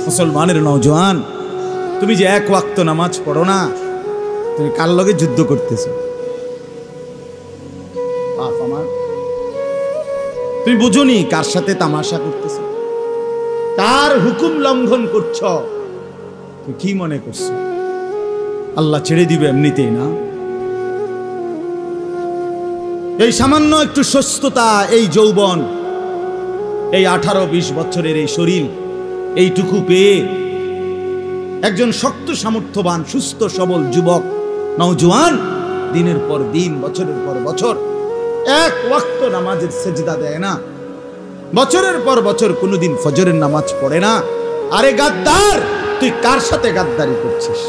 মুসলমানের নওজোয়ান, তুমি যে এক ওয়াক্ত নামাজ পড়ো না, তুমি কার লগে যুদ্ধ করতেছো? বাপ আমার, তুমি বুঝোনি কার সাথে তামাশা করতেছো, কার হুকুম লঙ্ঘন করছো? তুমি কি মনে করছো আল্লাহ ছেড়ে দিবে এমনিতেই? না, এই সামান্য একটু সুস্থতা, এই যৌবন, এই 18-20 বছরের এই শরীর, এইটুকু পেয়ে একজন শক্ত সামর্থ্যবান সুস্থ সবল যুবক নওজোয়ান দিনের পর দিন, বছরের পর বছর এক ওয়াক্ত নামাজের সেজদা দেয় না, বছরের পর বছর কোনোদিন ফজরের নামাজ পড়ে না। আরে গাদ্দার, তুই কার সাথে গাদ্দারি করছিস?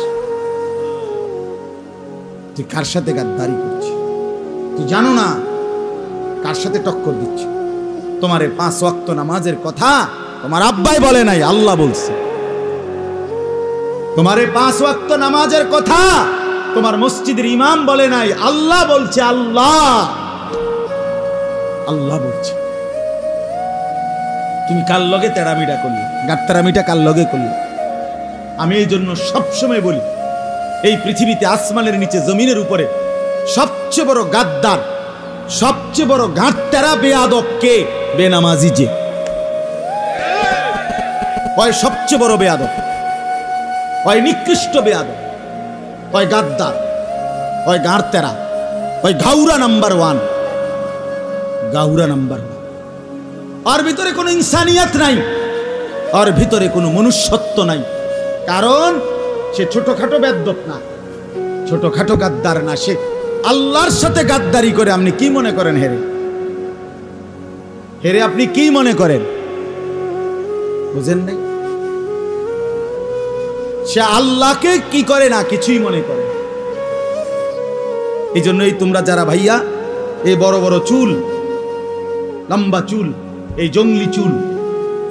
তুই কার সাথে গাদ্দারি করছিস? তুই জানো না কার সাথে টক্কর দিচ্ছ? তোমারে 5 ওয়াক্ত নামাজের কথা তোমার আব্বাই বলে নাই, আল্লাহ বলছে। তোমারে 5 ওয়াক্ত নামাজের কথা তোমার মসজিদের ইমাম বলে নাই, আল্লাহ বলছে। আল্লাহ আল্লাহ বলছে। তুমি কার লগে তেড়ামিটা করলে? গাত্তারামিটা কার লগে করলে? আমি এই জন্য সবসময় বলি, এই পৃথিবীতে আসমানের নিচে জমিনের উপরে সবচেয়ে বড় গাদ্দার, সবচেয়ে বড় গাঁটতেরা বেয়াদব কে? বেনামাজি যে হয় সবচেয়ে বড় বেয়াদব, হয় নিকৃষ্ট বেয়াদব, হয় গাদ্দার, হয় গাঁটতেরা, হয় ঘাউরা নাম্বার 1, গাউরা নাম্বার 1। আর ভিতরে কোনো ইনসানিয়াত নাই, আর ভিতরে কোনো মনুষ্যত্ব নাই। কারণ সে ছোটখাটো বেয়াদব না, ছোটখাটো গাদ্দার না, সে আল্লাহর সাথে গাদ্দারি করে। আপনি কি মনে করেন হেরে? হেরে আপনি কি মনে করেন? বুঝেন নাই? সে আল্লাহকে কি করে না, কিছুই মনে করে। এই জন্যই তোমরা যারা ভাইয়া এই বড় বড় চুল, লম্বা চুল, এই জঙ্গলি চুল,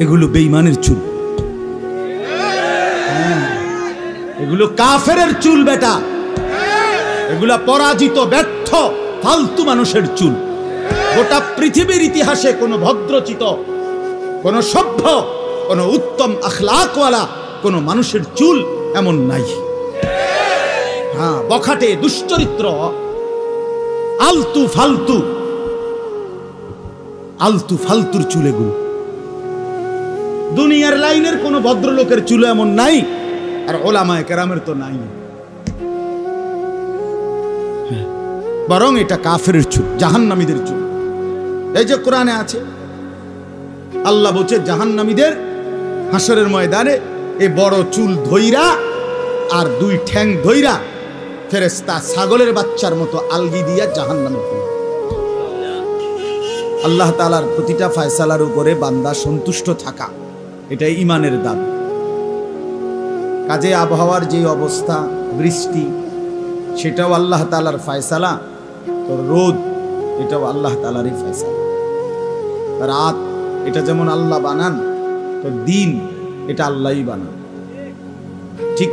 এগুলো বেঈমানের চুল, এগুলো কাফেরের চুল বেটা, এগুলা পরাজিত ব্যর্থ ফালতু মানুষের চুল। গোটা পৃথিবীর ইতিহাসে কোনো ভদ্রচিত, কোনো সভ্য, কোনো উত্তম আখলাকওয়ালা কোনো মানুষের চুল এমন নাই। হ্যাঁ, বখাটে, দুশ্চরিত্র, আলতু ফালতু, আলতু ফালতুর চুল এগুলো। দুনিয়ার লাইনের কোনো ভদ্রলোকের চুল এমন নাই, আর ওলামায়ে কেরামের তো নাই। বরং এটা কাফেরের চুল, জাহান্নামীদের চুল। এই যে কোরআনে আছে, আল্লাহ বলছে জাহান্নামীদের হাসরের ময়দানে এই বড় চুল ধইরা আর 2 ঠ্যাং ধইরা ফেরেশতা ছাগলের বাচ্চার মতো আলগি দিয়া জাহান্নামে ফেলে। আল্লাহ তাআলার প্রতিটা ফয়সালার উপরে বান্দা সন্তুষ্ট থাকা, এটাই ঈমানের দাবি। কাজে আবহাওয়ার যে অবস্থা, বৃষ্টি, সেটাও আল্লাহ তাআলার ফয়সালা। তো রোদ, এটাও আল্লাহ তাআলারই ফয়সালা। রাত, এটা যেমন আল্লাহ বানান, তো দিন এটা আল্লাহই বানান। ঠিক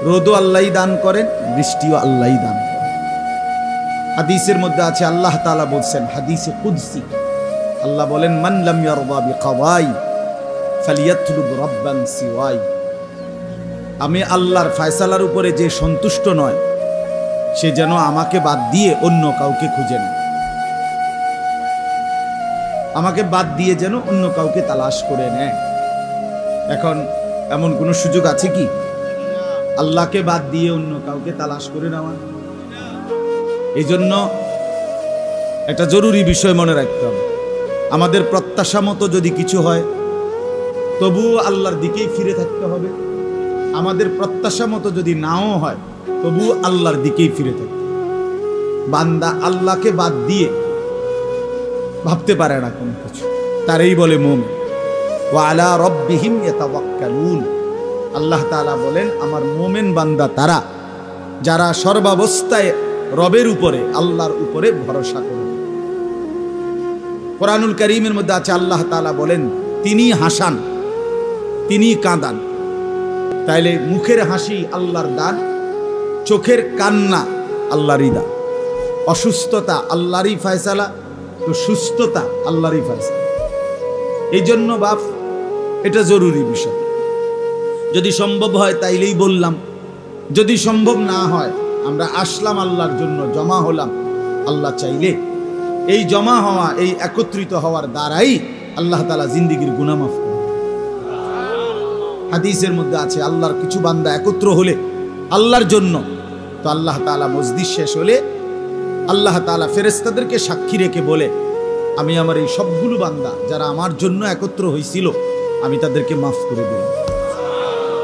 রোদও আল্লাহই দান করেন, বৃষ্টিও আল্লাহই দান করেন। হাদিসের মধ্যে আছে, আল্লাহ তাআলা বলছেন হাদিসে কুদসি, আল্লাহ বলেন মান লাম ইয়ারদা বিকাওয়াই ফালিয়াতলুব রাব্বান সিওয়াই। আমি আল্লাহর ফয়সালার উপরে যে সন্তুষ্ট নয়, সে যেন আমাকে বাদ দিয়ে অন্য কাউকে খুঁজে নেয়। আমাকে বাদ দিয়ে যেন অন্য কাউকে তালাশ করে নেয়। এখন এমন কোনো সুযোগ আছে কি আল্লাহকে বাদ দিয়ে অন্য কাউকে তালাশ করে নেওয়া? এই জন্য একটা জরুরি বিষয় মনে রাখতে হবে, আমাদের প্রত্যাশা মতো যদি কিছু হয়, তবুও আল্লাহর দিকেই ফিরে থাকতে হবে। আমাদের প্রত্যাশা মতো যদি নাও হয়, তবুও আল্লাহর দিকেই ফিরে থাকতে হবে। বান্দা আল্লাহকে বাদ দিয়ে ভাবতে পারে না কোনো কিছু, তারই বলে মুমিন। ওয়া আলা রাব্বিহিম ইয়াতাওয়াক্কালুন। আল্লাহ তাআলা বলেন, আমার মুমিন বান্দা তারা যারা সর্বাবস্থায় রবের উপরে, আল্লাহর উপরে ভরসা করে। কোরআনুল কারীমের মধ্যে আছে, আল্লাহ তাআলা বলেন তিনি হাসান, তিনি কাঁদান। তাইলে মুখের হাসি আল্লাহর দান, চোখের কান্না আল্লাহরই দান। অসুস্থতা আল্লাহরই ফয়সালা, তো সুস্থতা আল্লাহরই ফয়সালা। এই জন্য বাপ, এটা জরুরি বিষয়। যদি সম্ভব হয় তাইলেই বললাম, যদি সম্ভব না হয় আমরা আসলাম আল্লাহর জন্য, জমা হলাম। আল্লাহ চাইলে এই জমা হওয়া, এই একত্রিত হওয়ার দ্বারাই আল্লাহ তাআলা জিন্দেগীর গুনাহ মাফ করে। হাদিসের মধ্যে আছে আল্লাহর কিছু বান্দা একত্র হলে আল্লাহর জন্য, তো আল্লাহ তাআলা মজলিস শেষ হলে আল্লাহ তাআলা ফেরেশতাদেরকে সাক্ষী রেখে বলে, আমি আমার এই সবগুলো বান্দা যারা আমার জন্য একত্র হয়েছিল আমি তাদেরকে মাফ করে দিলাম।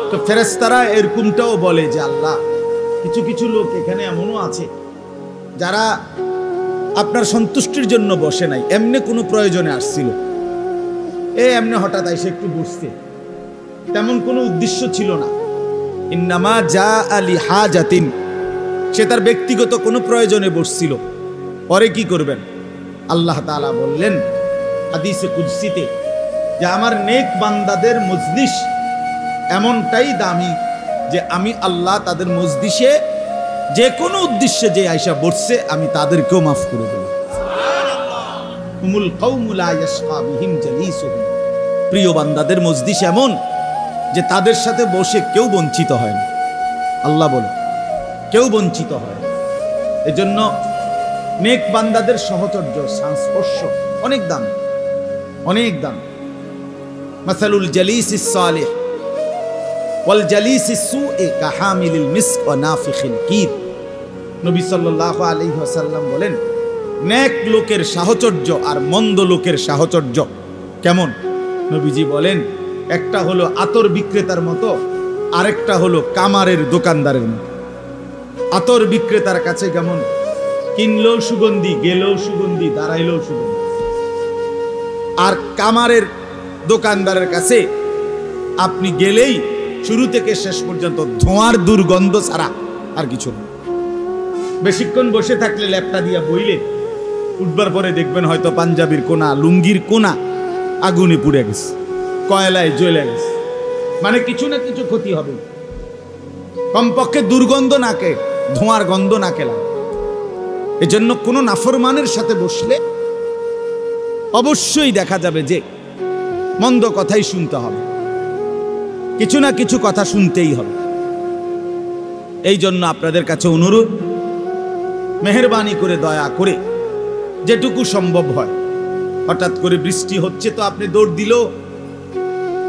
তো ফেরেশতারা এরকমটাও বলে যে আল্লাহ, কিছু কিছু লোক এখানে এমনও আছে যারা আপনার সন্তুষ্টির জন্য বসে নাই, এমনি কোনো প্রয়োজনে আসছিল, এমনি হঠাৎ এসে একটু বসছে, তেমন কোনো উদ্দেশ্য ছিল না। ইন্নামা জা আলি হাজাতিন, সে তার ব্যক্তিগত কোনো প্রয়োজনে বসছিল। পরে কি করবেন? আল্লাহ তাআলা বললেন হাদিসে কুদসিতে যে আমার নেক বান্দাদের মজলিস এমনটাই দামি যে আমি আল্লাহ তাদের মজলিসে যে কোনো উদ্দেশ্যে যে আয়সা বসছে আমি তাদেরকেও মাফ করে দেব। হুমুল কওমু লা ইয়াশকা বিহিম জালিসুহুম, প্রিয় বান্দাদের মজলিস এমন যে তাদের সাথে বসে কেউ বঞ্চিত হয় না। আল্লাহ বলে কেউ বঞ্চিত হয় না। এজন্য নেক বান্দাদের সহচর্য, সংস্পর্শ অনেক দাম, অনেক দাম। মাসালুল জালিসিস সালিহ ওয়াল জালিসিস সুই কাহামিলিল মিসক ওয়া নাফিখিল কির। নবী সাল্লাল্লাহু আলাইহি ওয়াসাল্লাম বলেন, নেক লোকের সাহচর্য আর মন্দ লোকের সাহচর্য কেমন? নবীজি বলেন, একটা হলো আতর বিক্রেতার মতো, আরেকটা হলো কামারের দোকানদারের মতো। আতর বিক্রেতার কাছে কেমন? কিনলেও সুগন্ধি, গেলেও সুগন্ধি, দাঁড়াইলেও সুগন্ধি। আর কামারের দোকানদারের কাছে আপনি গেলেই শুরু থেকে শেষ পর্যন্ত ধোঁয়ার দুর্গন্ধ ছাড়া আর কিছু না। বেশিক্ষণ বসে থাকলে ল্যাপটা দিয়া বইলে উঠবার পরে দেখবেন হয়তো পাঞ্জাবির কোনা, লুঙ্গির কোনা আগুনে পুড়ে গেছে, কয়লায় জ্বলে গেছে, মানে কিছু না কিছু ক্ষতি হবে। কমপক্ষে দুর্গন্ধ নাকে, ধোঁয়ার গন্ধ নাকে লাগে। এজন্য কোনো নাফরমানের সাথে বসলে অবশ্যই দেখা যাবে যে মন্দ কথাই শুনতে হবে, কিছু না কিছু কথা শুনতেই হবে। এই জন্য আপনাদের কাছে অনুরোধ, মেহেরবানি করে দয়া করে যেটুকু সম্ভব হয়, হঠাৎ করে বৃষ্টি হচ্ছে তো আপনি দৌড় দিলেও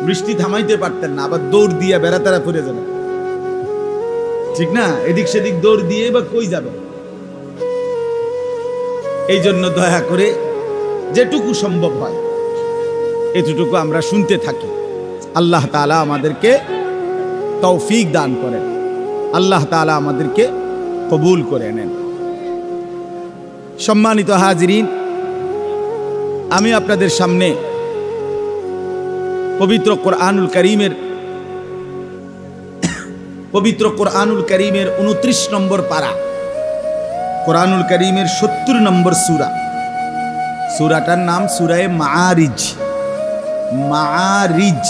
বৃষ্টি থামাইতে পারতেন না, আবার দৌড় দিয়ে বেড়াতেরা পড়ে যাবে, ঠিক না? এদিক সেদিক দৌড় দিয়ে বা কই যাবে? এই জন্য দয়া করে যেটুকু সম্ভব হয় এতটুকু আমরা শুনতে থাকি। আল্লাহ তাআলা আমাদেরকে তৌফিক দান করেন, আল্লাহ তাআলা আমাদেরকে কবুল করে নেন। সম্মানিত হাজিরিন, আমি আপনাদের সামনে পবিত্র কোরআনুল কারীমের 29 নম্বর পারা, কোরআনুল কারীমের 70 নম্বর সূরা, সূরাটার নাম সূরায়ে মাআরিজ। মাআরিজ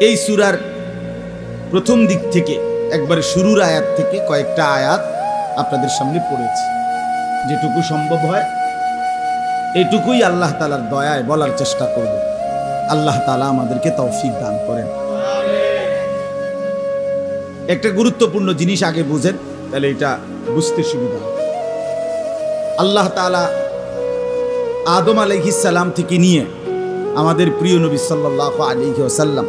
এই সূরার প্রথম দিক থেকে একবার শুরুর আয়াত থেকে কয়েকটা আয়াত আপনাদের সামনে পড়েছি। যেটুকু সম্ভব হয় এটুকুই আল্লাহ তাআলার দয়ায় বলার চেষ্টা করব। আল্লাহ তাআলা আমাদেরকে তৌফিক দান করেন। একটা গুরুত্বপূর্ণ জিনিস আগে বুঝেন, তাহলে এটা বুঝতে সুবিধা হবে। আল্লাহ তাআলা আদম আলাইহিস সালাম থেকে নিয়ে আমাদের প্রিয় নবী সাল্লাল্লাহু আলাইহি ওয়াসাল্লাম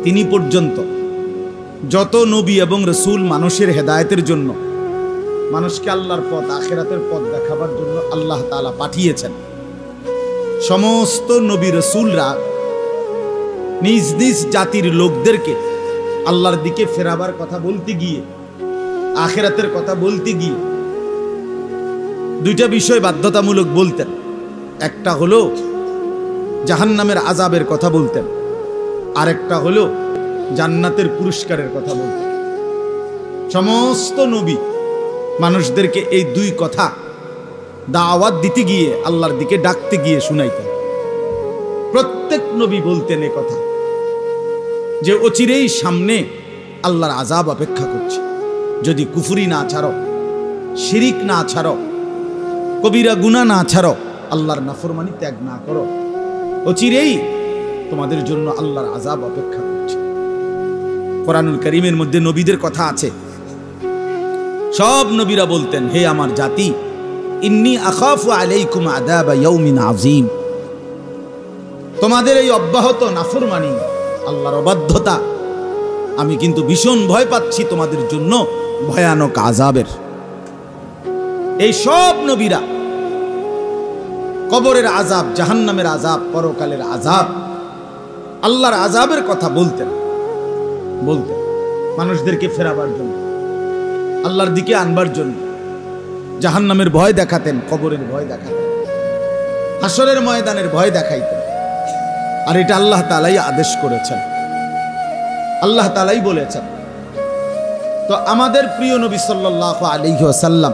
তিনি পর্যন্ত যত নবী এবং রাসূল মানুষের হেদায়েতের জন্য, মানুষকে আল্লাহর পথ, আখিরাতের পথ দেখাবার জন্য আল্লাহ তাআলা পাঠিয়েছেন, সমস্ত নবী রাসূলরা নিজ নিজ জাতির লোকদেরকে আল্লাহর দিকে ফেরাবার কথা বলতে গিয়ে, আখিরাতের কথা বলতে গিয়ে দুইটা বিষয় বাধ্যতামূলক বলতেন। একটা হলো জাহান্নামের আযাবের কথা বলতেন, আরেকটা হলো জান্নাতের পুরস্কারের কথা বলতেন। সমস্ত নবী মানুষদেরকে এই দুই কথা দাওয়াত দিতে গিয়ে, আল্লাহর দিকে ডাকতে গিয়ে শুনাইতেন। প্রত্যেক নবী বলতেন এ কথা যে অচিরেই সামনে আল্লাহর আযাব অপেক্ষা করছে, যদি কুফরি না ছাড়ো, শিরিক না ছাড়ো, কবিরা গুনাহ না ছাড়ো, আল্লাহর নাফরমানি ত্যাগ না করো, অচিরেই তোমাদের জন্য আল্লাহর আযাব অপেক্ষা করছে। কোরআনুল কারীমের মধ্যে নবীদের কথা আছে। সব নবীরা বলতেন, হে আমার জাতি, ইন্নী আখাফু আলাইকুম আযাবা ইয়াউমিন আযীম, তোমাদের এই অব্যাহত নাফরমানি, আল্লাহর অবাধ্যতা, আমি কিন্তু ভীষণ ভয় পাচ্ছি তোমাদের জন্য ভয়ানক আযাবের। এই সব নবীরা কবরের আযাব, জাহান্নামের আযাব, পরকালের আযাব, আল্লাহর আযাবের কথা বলতেন মানুষদেরকে ফেরাবার জন্য, আল্লাহর দিকে আনবার জন্য। জাহান্নামের ভয় দেখাতেন, কবরের ভয় দেখাতেন, হাসরের ময়দানের ভয় দেখাইতেন। আর এটা আল্লাহ তাআলাই আদেশ করেছেন, আল্লাহ তাআলাই বলেছেন। তো আমাদের প্রিয় নবী সাল্লাল্লাহু আলাইহি ওয়াসাল্লাম,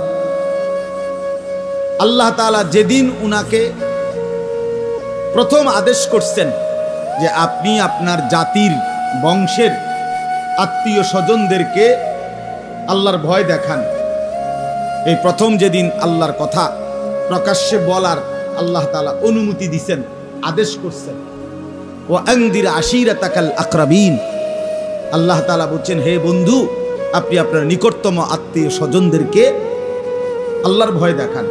আল্লাহ তাআলা যেদিন উনাকে প্রথম আদেশ করছেন যে আপনি আপনার জাতির বংশের আত্মীয় স্বজনদেরকে আল্লাহর ভয় দেখান, এই প্রথম যেদিন আল্লাহর কথা প্রকাশ্যে বলার আল্লাহ তাআলা অনুমতি দিয়েছেন, আদেশ করছেন, ও আনদির আশিরাতাকাল আকরাবিন, আল্লাহ তাআলা বলছেন, হে বন্ধু, আপনি আপনার নিকটতম আত্মীয় স্বজনদেরকে আল্লাহর ভয় দেখান।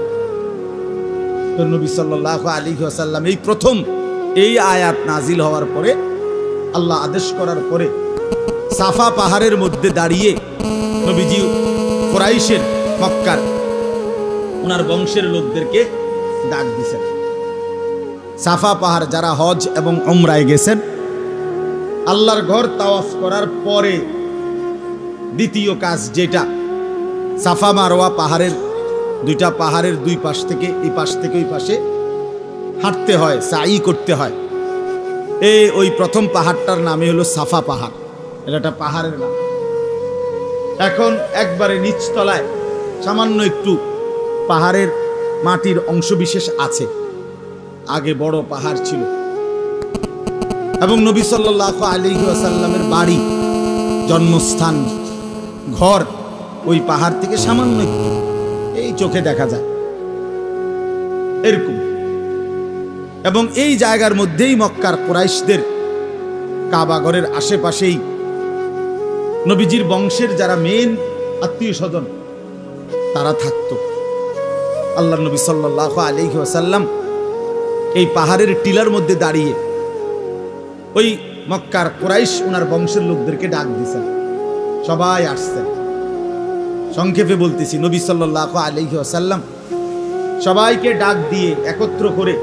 তো নবী সাল্লাল্লাহু আলাইহি ওয়াসাল্লাম এই প্রথম এই আয়াত নাজিল হওয়ার পরে, আল্লাহ আদেশ করার পরে, সাফা পাহাড়ের মধ্যে দাঁড়িয়ে নবীজি কুরাইশের, মক্কার ওনার বংশের লোকদেরকে ডাক দিয়েছেন। সাফা পাহাড় যারা হজ এবং উমরায় গেছেন, আল্লাহর ঘর তাওয়াফ করার পরে দ্বিতীয় কাজ যেটা, সাফা মারওয়া পাহাড়ের দুইটা পাহাড়ের দুই পাশ থেকে, এই পাশ থেকে ওই পাশে হাঁটতে হয়, সাই করতে হয়। ওই প্রথম পাহাড়টার নামে হলো সাফা পাহাড়, এটা একটা পাহাড়ের নাম। এখন একবারে নিচতলায় সামান্য একটু পাহাড়ের মাটির অংশবিশেষ আছে, আগে বড় পাহাড় ছিল। এবং নবী সাল্লাল্লাহু আলাইহি ওয়াসাল্লামের বাড়ি, জন্মস্থান, ঘর ওই পাহাড় থেকে সামান্য একটু, এই চোখে দেখা যায় এরকম। এবং এই জায়গার মধ্যেই মক্কার কুরাইশদের কাবাঘরের আশেপাশেই নবীজির বংশের যারা মেন আত্মীয় স্বজন তারা থাকতো। আল্লাহর নবী সাল্লাল্লাহু আলাইহি ওয়াসাল্লাম এই পাহাড়ের টিলার মধ্যে দাঁড়িয়ে ওই মক্কার কুরাইশ ওনার বংশের লোকদেরকে ডাক দিয়েছেন, সবাই আসছেন। সংক্ষেপে বলতেছি, নবী সাল্লাল্লাহু আলাইহি ওয়াসাল্লাম সবাইকে ডাক দিয়ে একত্র করে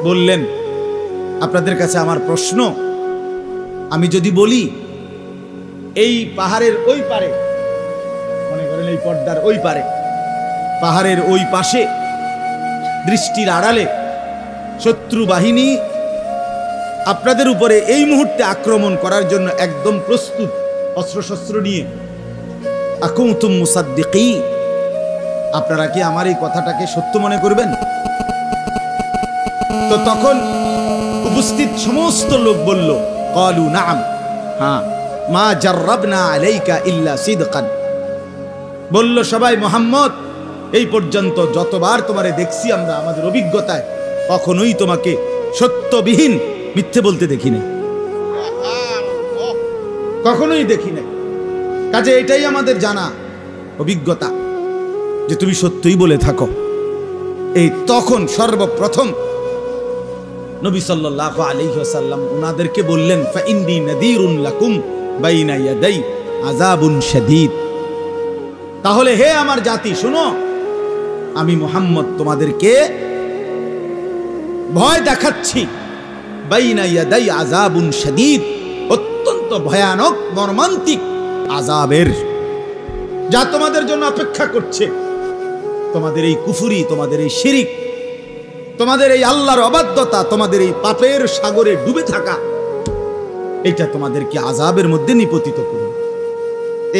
বললেন, আপনাদের কাছে আমার প্রশ্ন, আমি যদি বলি এই পাহাড়ের ওই পারে, মনে করেন এই পর্দার ওই পারে, পাহাড়ের ওই পাশে দৃষ্টির আড়ালে শত্রু বাহিনী আপনাদের উপরে এই মুহূর্তে আক্রমণ করার জন্য একদম প্রস্তুত, অস্ত্রশস্ত্র নিয়ে, আকুনতুম মুসাদ্দিকিন, আপনারা কি আমার এই কথাটাকে সত্য মনে করবেন? তো তখন উপস্থিত সমস্ত লোক বলল, ক্বালু নাআম, হ্যাঁ, মা জাররাবনা আলাইকা ইল্লা সিদকান, বলল সবাই, মুহাম্মদ, এই পর্যন্ত যতবার তোমারে দেখছি আমরা আমাদের অভিজ্ঞতায় কখনোই তোমাকে সত্যবিহীন, মিথ্যে বলতে দেখি না, কখনোই দেখি না। কাজে এটাই আমাদের জানা অভিজ্ঞতা যে তুমি সত্যই বলে থাকো। এই তখন সর্বপ্রথম নবী সাল্লাল্লাহু আলাইহি ওয়াসাল্লাম উনাদেরকে বললেন, ফাইন্নী নাযীরুন লাকুম বাইনা ইয়াদাই আযাবুন শাদীদ, তাহলে হে আমার জাতি শোনো, আমি মুহাম্মদ তোমাদেরকে ভয় দেখাচ্ছি, বাইনা ইয়াদাই আযাবুন শাদীদ, অত্যন্ত ভয়ানক মর্মান্তিক আযাবের, যা তোমাদের জন্য অপেক্ষা করছে। তোমাদের এই কুফরি, তোমাদের এই শিরিক, তোমাদের এই আল্লাহর অবাধ্যতা, তোমাদের এই পাপের সাগরে ডুবে থাকা, এটা তোমাদেরকে আযাবের মধ্যে নিপতিত করবে।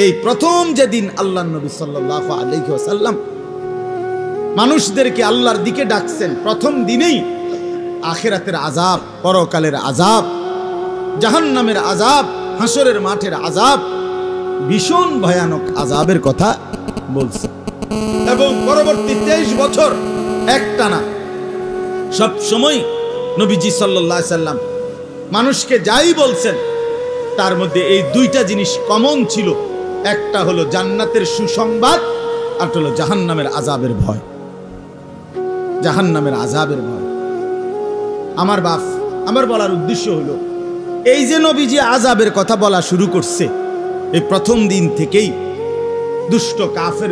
এই প্রথম যেদিন আল্লাহর নবী সাল্লাল্লাহু আলাইহি ওয়াসাল্লাম মানুষদেরকে আল্লাহর দিকে ডাকছেন, প্রথম দিনেই আখিরাতের আযাব, পরকালের আযাব, জাহান্নামের আযাব, হাসরের মাঠের আযাব, ভীষণ ভয়ানক আযাবের কথা বলছে। এবং পরবর্তী 23 বছর একটানা সব সময় নবীজি সাল্লাল্লাহু আলাইহি সাল্লাম মানুষকে যাই বলছেন তার মধ্যে এই দুইটা জিনিস কমন ছিল। একটা হলো জান্নাতের সুসংবাদ, আর হলো জাহান্নামের আযাবের ভয়। জাহান্নামের আযাবের ভয়। আমার বাপ, আমার বলার উদ্দেশ্য হলো, এই যে নবীজি আযাবের কথা বলা শুরু করছে, এই প্রথম দিন থেকেই দুষ্ট কাফের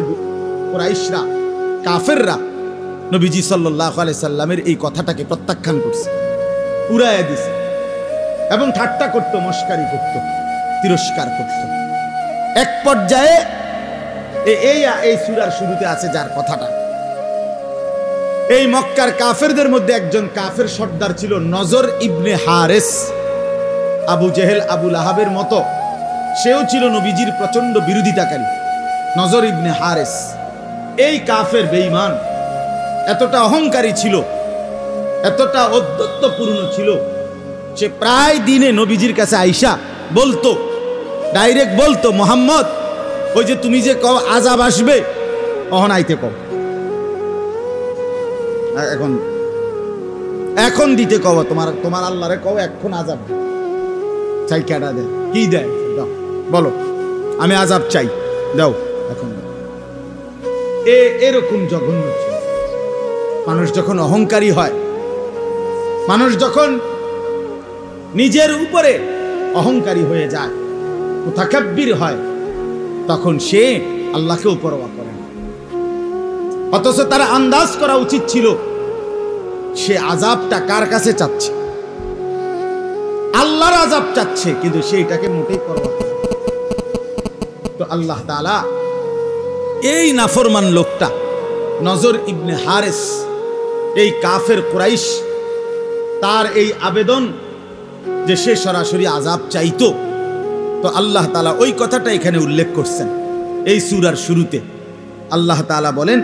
কুরাইশরা, কাফেররা নবীজি সাল্লাল্লাহু আলাইহি সাল্লামের এই কথাটাকে প্রত্যাখ্যান করছে, উড়াইয়া দিছে এবং ঠাট্টা করত, মস্কারি করত, তিরস্কার করত। এক পর্যায়ে এই সূরার শুরুতে আছে যার কথাটা, এই মক্কার কাফেরদের মধ্যে একজন কাফের সর্দার ছিল নজর ইবনে হারেস। আবু জেহেল, আবু লাহাবের মতো সেও ছিল নবীজির প্রচন্ড বিরোধিতাকারী। নজর ইবনে হারেস এই কাফের বেঈমান এতটা অহংকারী ছিল, এতটা ঔদ্ধত্যপূর্ণ ছিল, সে প্রায় দিনে নবীজির কাছে আইসা বলতো, ডাইরেক্ট বলতো, মুহাম্মদ ওই যে তুমি যে কও আযাব আসবে, অহন আইতে কও, এখন দিতে কও, তোমার আল্লাহরে কও এখন আযাব চাই। কেডা দেয়? কি দেয়? দাও, বলো, আমি আযাব চাই, দাও এখন। এরকম জঘন্য ছিল। মানুষ যখন অহংকারী হয়, মানুষ যখন নিজের উপরে অহংকারী হয়ে যায়, মুতাকাব্বির হয়, তখন সে আল্লাহকেও পরোয়া করে না। অথচ তার আন্দাজ করা উচিত ছিল সে আযাবটা কার কাছে চাচ্ছে, আল্লাহর আযাব চাচ্ছে, কিন্তু সেইটাকে মোটেই পরোয়া করে না। তো আল্লাহ তাআলা এই নাফরমান লোকটা নজর ইবনে হারেস, এই কাফের কুরাইশ, তার এই আবেদন যে সে সরাসরি আযাব চাইতো, তো আল্লাহ তাআলা ওই কথাটা এখানে উল্লেখ করছেন এই সূরার শুরুতে। আল্লাহ তাআলা বলেন,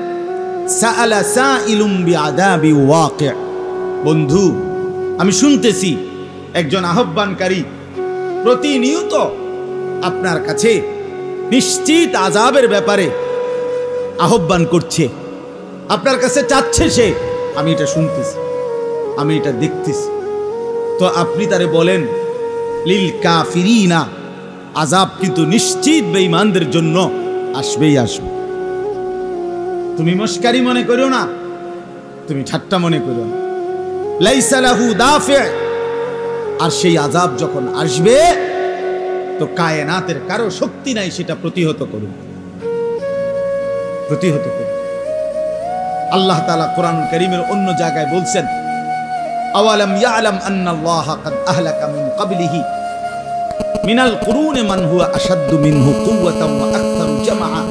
সাআলা সাইলুম বিআযাবি ওয়াকি'। বন্ধু, আমি শুনতেছি একজন আহ্বানকারী প্রতিনিয়ত আপনার কাছে নিশ্চিত আযাবের ব্যাপারে আহ্বান করছে, আপনার কাছে চাচ্ছে সে। আমি এটা শুনতেছি, আমি এটা দেখতেছি। তো আপনি তারে বলেন, লিল কাফিরিনা, আযাব কিন্তু নিশ্চিত বেঈমানদের জন্য আসবেই আসবে। তুমি মস্কারি মনে করো না, তুমি ঠাট্টা মনে করো না। লাইসা লাহু দাফি', আর সেই আযাব যখন আসবে তো কায়নাতের কারো শক্তি নাই সেটা প্রতিহত করুন, প্রতিহত করুন। আল্লাহ তাআলা কোরআন কারীমের অন্য জায়গায় বলছেন, আওয়ালাম ইয়ালাম আন্নাল্লাহা কাদ আহলাকা মিন ক্বাবলিহি মিনাল কুরুনি মান হুয়া আশাদ্দু মিনহু কুওয়াতান ওয়া আকতারু জামাআ।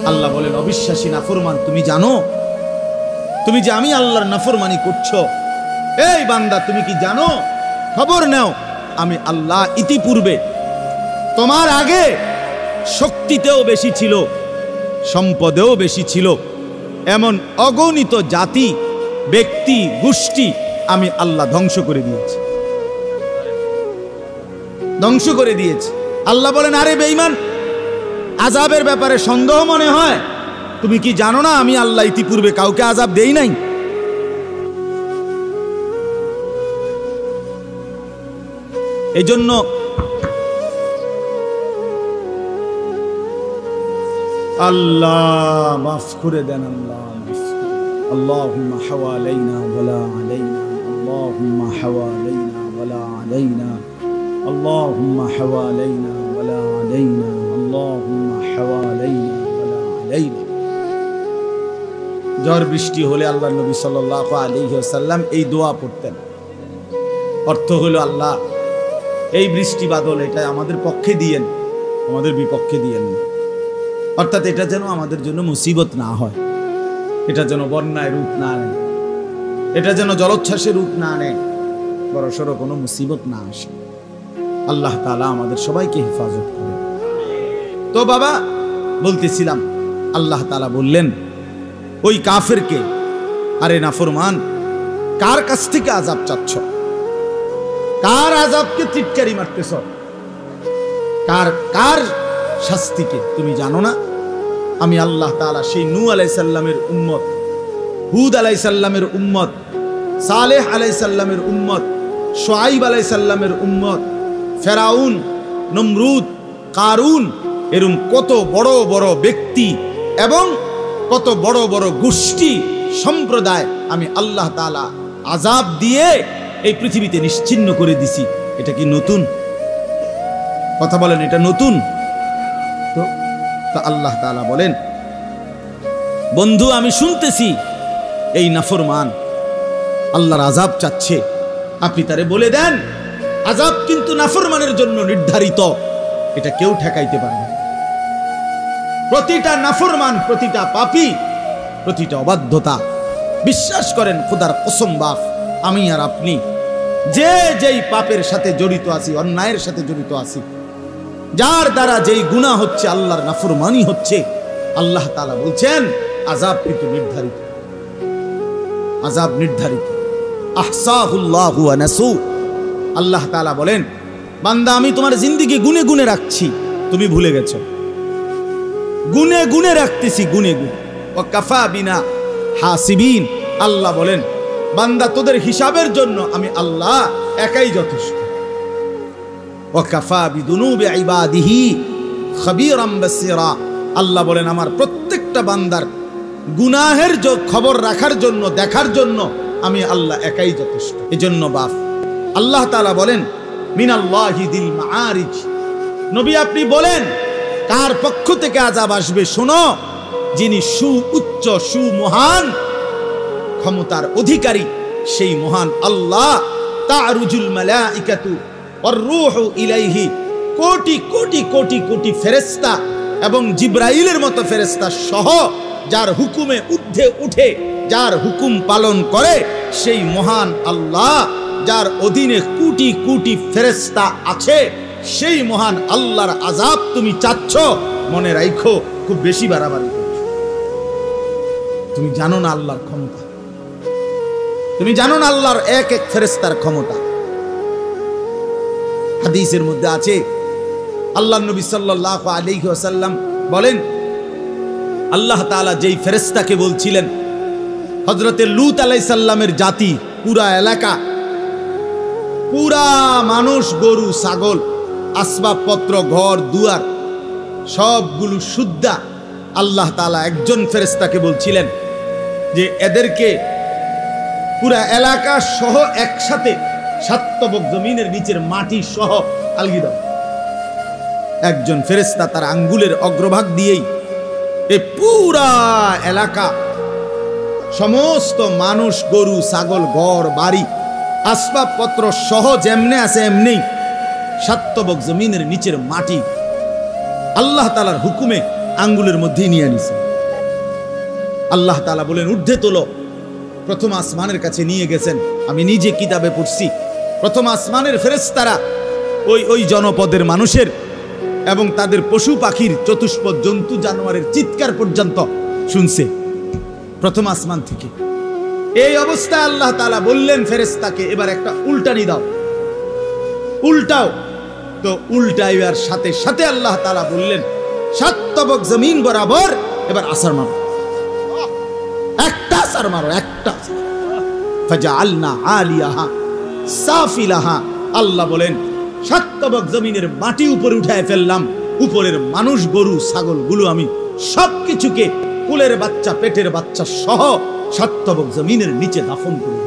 আল্লাহ বলেন, অবিশ্বাসী নাফরমান, তুমি জানো, তুমি যে আমি আল্লাহর নাফরমানি করছো, এই বান্দা তুমি কি জানো, খবর নাও, আমি আল্লাহ ইতিপূর্বে তোমার আগে শক্তিতেও বেশি ছিল, সম্পদেও বেশি ছিল, এমন অগণিত জাতি, ব্যক্তি, গোষ্ঠী আমি আল্লাহ ধ্বংস করে দিয়েছি, ধ্বংস করে দিয়েছি। আল্লাহ বলেন, আরে বেঈমান, আযাবের ব্যাপারে সন্দেহ মনে হয়, তুমি কি জানো না আমি আল্লাহ ইতিপূর্বে কাউকে আযাব দেই নাই? এই জন্য আল্লাহ মাফ করে দেন, আল্লাহ মাফ করে। আল্লাহুম্মা হাওয়ালাইনা ওয়ালা আলাইনা, আল্লাহুম্মা হাওয়ালাইনা ওয়ালা আলাইনা, আল্লাহুম্মা হাওয়ালাইনা ওয়ালা আলাইনা, আল্লাহুম্মা হাওয়ালাইনা ওয়ালা আলাইনা। ঝড় বৃষ্টি হলে আল্লাহর নবী সাল্লাল্লাহু আলাইহি ওয়াসাল্লাম এই দোয়া পড়তেন। অর্থ হলো, আল্লাহ এই বৃষ্টি বাদল এটা আমাদের পক্ষে দিয়েন, আমাদের বিপক্ষে দিয়েন না। অর্থাৎ এটা যেন আমাদের জন্য মুসিবত না হয়, এটা যেন বন্যায় রূপ না নেয়, এটা যেন জলোচ্ছ্বাসের রূপ না নেয়, বড়সড় কোনো মুসিবত না আসে। আল্লাহ তাআলা আমাদের সবাইকে হেফাজত করেন। তো বাবা বলতেছিলাম, আল্লাহ তাআলা বললেন ওই কাফেরকে, আরে নাফরমান, কার কাছ থেকে আযাব চাচ্ছ, কার আযাবকে টিটকারি মারতেছ, কার শাস্তিকে তুমি জানো না? আমি আল্লাহ তাআলা সেই নূহ আলাইহিস সালামের উম্মত, হুদ আলাইহিস সালামের উম্মত, সালেহ আলাইহিস সালামের উম্মত, শুআইব আলাইহিস সালামের উম্মত, ফেরাউন, নমরুদ, কারুন, এরকম কত বড় বড় ব্যক্তি এবং কত বড় বড় গোষ্ঠী সম্প্রদায় আমি আল্লাহ তাআলা আযাব দিয়ে এই পৃথিবীতে নিশ্চিহ্ন করে দিছি। এটা কি নতুন কথা? বলেন, এটা নতুন? তো আল্লাহ তাআলা বলেন, বন্ধু আমি শুনতেছি এই নাফরমান আল্লাহর আযাব চাচ্ছে, আপনি তারে বলে দেন আযাব কিন্তু নাফরমানের জন্য নির্ধারিত, এটা কেউ ঠেকাইতে পারবে না। প্রতিটা নাফরমান, প্রতিটা পাপী, প্রতিটা অবাধ্যতা, বিশ্বাস করেন খোদার কসম বাপ, আমি আর আপনি যে যেই পাপের সাথে জড়িত আছি, অন্যায়ের সাথে জড়িত আছি, যার দ্বারা যেই গুনাহ হচ্ছে, আল্লাহর নাফরমানি হচ্ছে, আল্লাহ তাআলা বলছেন আযাব কিন্তু নির্ধারিত, আযাব নির্ধারিত। আহসাহুল্লাহু ওয়া নাসু। আল্লাহ তাআলা বলেন, বান্দা আমি তোমার জিন্দেগি গুনে গুনে রাখছি, তুমি ভুলে গেছো। গুনে গুনে রাখতেছি, গুনে গুনে। ওয়া কাফা বিনা হাসিবিন। আল্লাহ বলেন, বান্দা তোদের হিসাবের জন্য আমি আল্লাহ একাই যথেষ্ট। ওয়া কাফা বিদুনুবি ইবাদিহি খাবীরাম বাসীরা। আল্লাহ বলেন, আমার প্রত্যেকটা বান্দার গুনাহের খবর রাখার জন্য, দেখার জন্য আমি আল্লাহ একাই যথেষ্ট। এজন্য বাপ আল্লাহ তাআলা বলেন, মিনাল্লাহি দিল মাআরিজ। নবী আপনি বলেন কার পক্ষ থেকে আযাব আসবে? শোনো, যিনি সুউচ্চ সুমহান ক্ষমতার অধিকারী, সেই মহান আল্লাহ। তারুজুল মালাইকাতু ওয়ার রূহু ইলাইহি। কোটি কোটি কোটি কোটি ফেরেশতা এবং জিবরাইলের মতো ফেরেশতা সহ যার হুকুমে ঊর্ধ্বে উঠে, যার হুকুম পালন করে, সেই মহান আল্লাহ, যার অধীনে কোটি কোটি ফেরেশতা আছে, সেই মহান আল্লাহর আযাব তুমি চাচ্ছ, মনে রাখো খুব বেশি বাড়াবাড়ি করছো। তুমি জানো না আল্লাহর ক্ষমতা, তুমি জানো না আল্লাহর এক এক ফেরেশতার ক্ষমতা। হাদিসের মধ্যে আছে, আল্লাহর নবী সাল্লাল্লাহু আলাইহি ওয়াসাল্লাম বলেন, আল্লাহ তাআলা যেই ফেরেশতাকে বলছিলেন, হযরতে লূত আলাইহিস সালামের জাতি, পুরা এলাকা, পুরা মানুষ, গরু, ছাগল, আসবাবপত্র, ঘর দুয়ার সবগুলো শুদ্ধা, আল্লাহ তাআলা একজন ফেরেশতাকে বলছিলেন যে এদেরকে পুরা এলাকা সহ একসাথে সাতবক জমিনের নিচের মাটি সহ আলগি দাও। একজন ফেরেশতা তার আঙ্গুলের অগ্রভাগ দিয়েই এই পুরা এলাকা, সমস্ত মানুষ, গরু, ছাগল, ঘর বাড়ি, আসবাবপত্র সহ যেমনে আছে এমনি সাতবক জমিনের নিচের মাটি আল্লাহ তাআলার হুকুমে আঙ্গুলের মধ্যেই নিয়ে নিছে। আল্লাহ তাআলা বলেন, ঊর্ধ্বে তোলো। প্রথম আসমানের কাছে নিয়ে গেছেন। আমি নিজে কিতাবে পড়ছি, প্রথম আসমানের ফেরেশতারা ওই জনপদের মানুষের এবং তাদের পশু পাখির, চতুষ্পদ জন্তু জানোয়ারের চিৎকার পর্যন্ত শুনছে প্রথম আসমান থেকে। এই অবস্থায় আল্লাহ তাআলা বললেন ফেরেশতাকে, এবার একটা উল্টানি দাও, উল্টাও। তো উল্টাইবার সাথে সাথে আল্লাহ তাআলা বললেন, সাতবক জমিন বরাবর এবার আছাড় মারো, একটা আছাড় মারো, একটা। ফাজআলনা আলিয়াহা সাফিলাহা। আল্লাহ বলেন, সাতবক জমিনের মাটি উপরে উঠায় ফেললাম, উপরের মানুষ, গরু, ছাগল গুলো আমি সবকিছুকে, কুলের বাচ্চা, পেটের বাচ্চা সহ সাতবক জমিনের নিচে দাফন করব।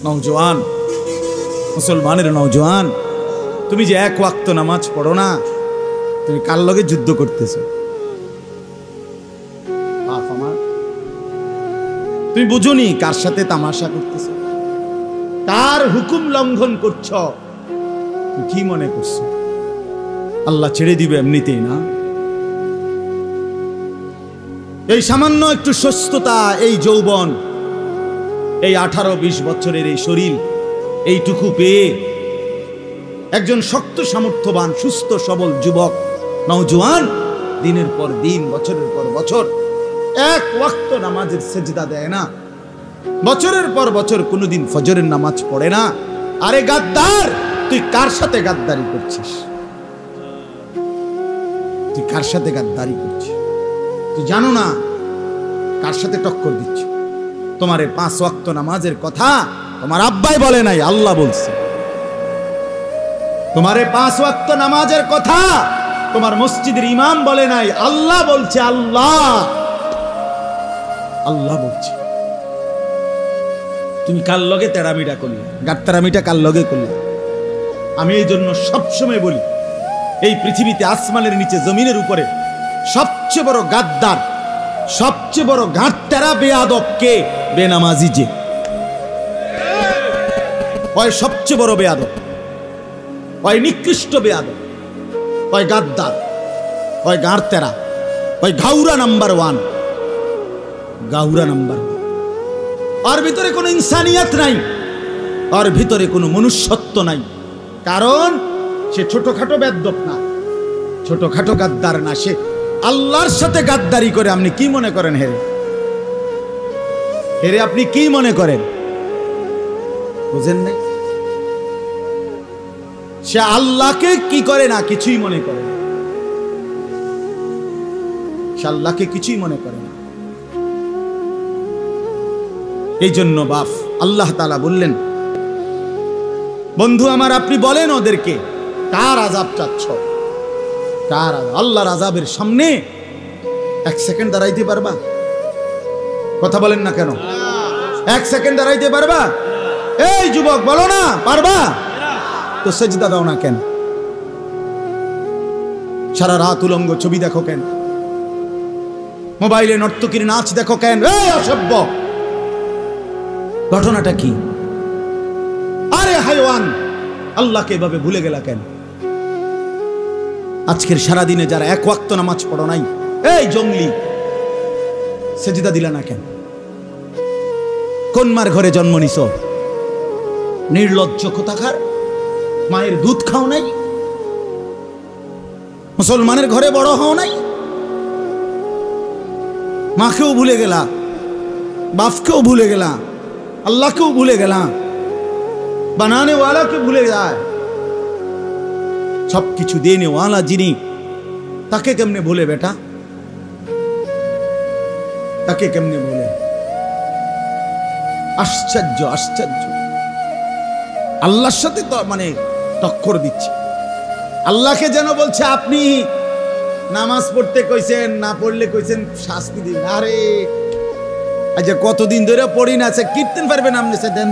নওজোয়ান, মুসলমানের নওজোয়ান, তুমি যে এক ওয়াক্ত নামাজ পড়ো না, তুমি কার লগে যুদ্ধ করতেছো? বাপ আমার, তুমি বুঝোনি কার সাথে তামাশা করতেছো, কার হুকুম লঙ্ঘন করছো? তুমি কি মনে করছো আল্লাহ ছেড়ে দিবে এমনিতেই? না। এই সামান্য একটু সুস্থতা, এই যৌবন, এই 18-20 বছরের এই শরীর, এইটুকু পেয়ে একজন শক্ত সামর্থ্যবান সুস্থ সবল যুবক নওজোয়ান দিনের পর দিন, বছরের পর বছর এক ওয়াক্ত নামাজের সেজদা দেয় না, বছরের পর বছর কোনোদিন ফজরের নামাজ পড়ে না। আরে গাদ্দার, তুই কার সাথে গাদ্দারি করছিস? তুই কার সাথে গাদ্দারি করছিস? তুই জানো না কার সাথে টক্কর দিচ্ছ? তোমারে 5 ওয়াক্ত নামাজের কথা তোমার আব্বাই বলে নাই, আল্লাহ বলছে। তোমারে 5 ওয়াক্ত নামাজের কথা তোমার মসজিদের ইমাম বলে নাই, আল্লাহ বলছে। আল্লাহ আল্লাহ বলছে। তুমি কার লগে তেরামিটা করলে? গাত্তারামিটা কার লগে করলে? আমি এই জন্য সবসময় বলি, এই পৃথিবীতে আসমানের নিচে জমিনের উপরে সবচেয়ে বড় গাদ্দার, সবচেয়ে বড় গাঁটতারা বেয়াদব কে? বেনামাজি। যে হয় সবচেয়ে বড় বেয়াদব, হয় নিকৃষ্ট বেয়াদব, হয় গাদ্দার, হয় গাঁটতারা, হয় ঘাউরা নাম্বার 1। গাউরা নাম্বার 1। আর ভিতরে কোনো ইনসানিয়ত নাই, আর ভিতরে কোনো মনুষ্যত্ব নাই। কারণ সে ছোটখাটো বেয়াদব না, ছোটখাটো গাদ্দার না, সে আল্লাহর সাথে গাদ্দারি করে। আপনি কি মনে করেন হেরে? হেরে আপনি কি মনে করেন? বুঝেন নাই? সে আল্লাহকে কি করে না, কিছুই মনে করে না। সে আল্লাহকে কিছুই মনে করে না। এই জন্য বাপ আল্লাহ তাআলা বললেন, বন্ধু আমার, আপনি বলেন ওদেরকে কার আযাব চাচ্ছ? কার আযাব? আল্লাহর আযাবের সামনে 1 সেকেন্ড দাঁড়াইতে পারবা? কথা বলেন না কেন? 1 সেকেন্ড দাঁড়াইতে পারবা? এই যুবক বলো না, পারবা? তো সেজদা দাও না কেন? সারা রাত উলঙ্গ ছবি দেখো কেন? মোবাইলে নর্তকীর নাচ দেখো কেন? এই অসভ্য! ঘটনাটা কি? আরে হায়ওয়ান, আল্লাহকে এভাবে ভুলে গেলা কেন? আজকের সারা দিনে যারা 1 ওয়াক্ত নামাজ পড়ো নাই, এই জঙ্গলি, সেজদা দিলা না কেন? কোন মার ঘরে জন্ম নিছ? নির্লজ্জ কোথাকার! মায়ের দুধ খাও নাই, মুসলমানের ঘরে বড় হও নাই, মাকেও ভুলে গেলা, বাপকেও ভুলে গেলা, আল্লাহকেও ভুলে গেলা, বানানে ওয়ালাকে ভুলে যায়। সবকিছু দেনে ওয়ালা যিনি, তাকে কেমনে ভুলে বেটা? তাকে কেমনে ভুলে? আশ্চর্য, আশ্চর্য। আল্লাহর সাথে তো মানে টক্কর দিচ্ছে। আল্লাহকে যেন বলছে আপনি নামাজ পড়তে কইছেন, না পড়লে কইছেন শাস্তি দিন। আরে আচ্ছা, কতদিন ধরে পড়ি না, সে কীর্তন পারবেন আপনি? সে দেন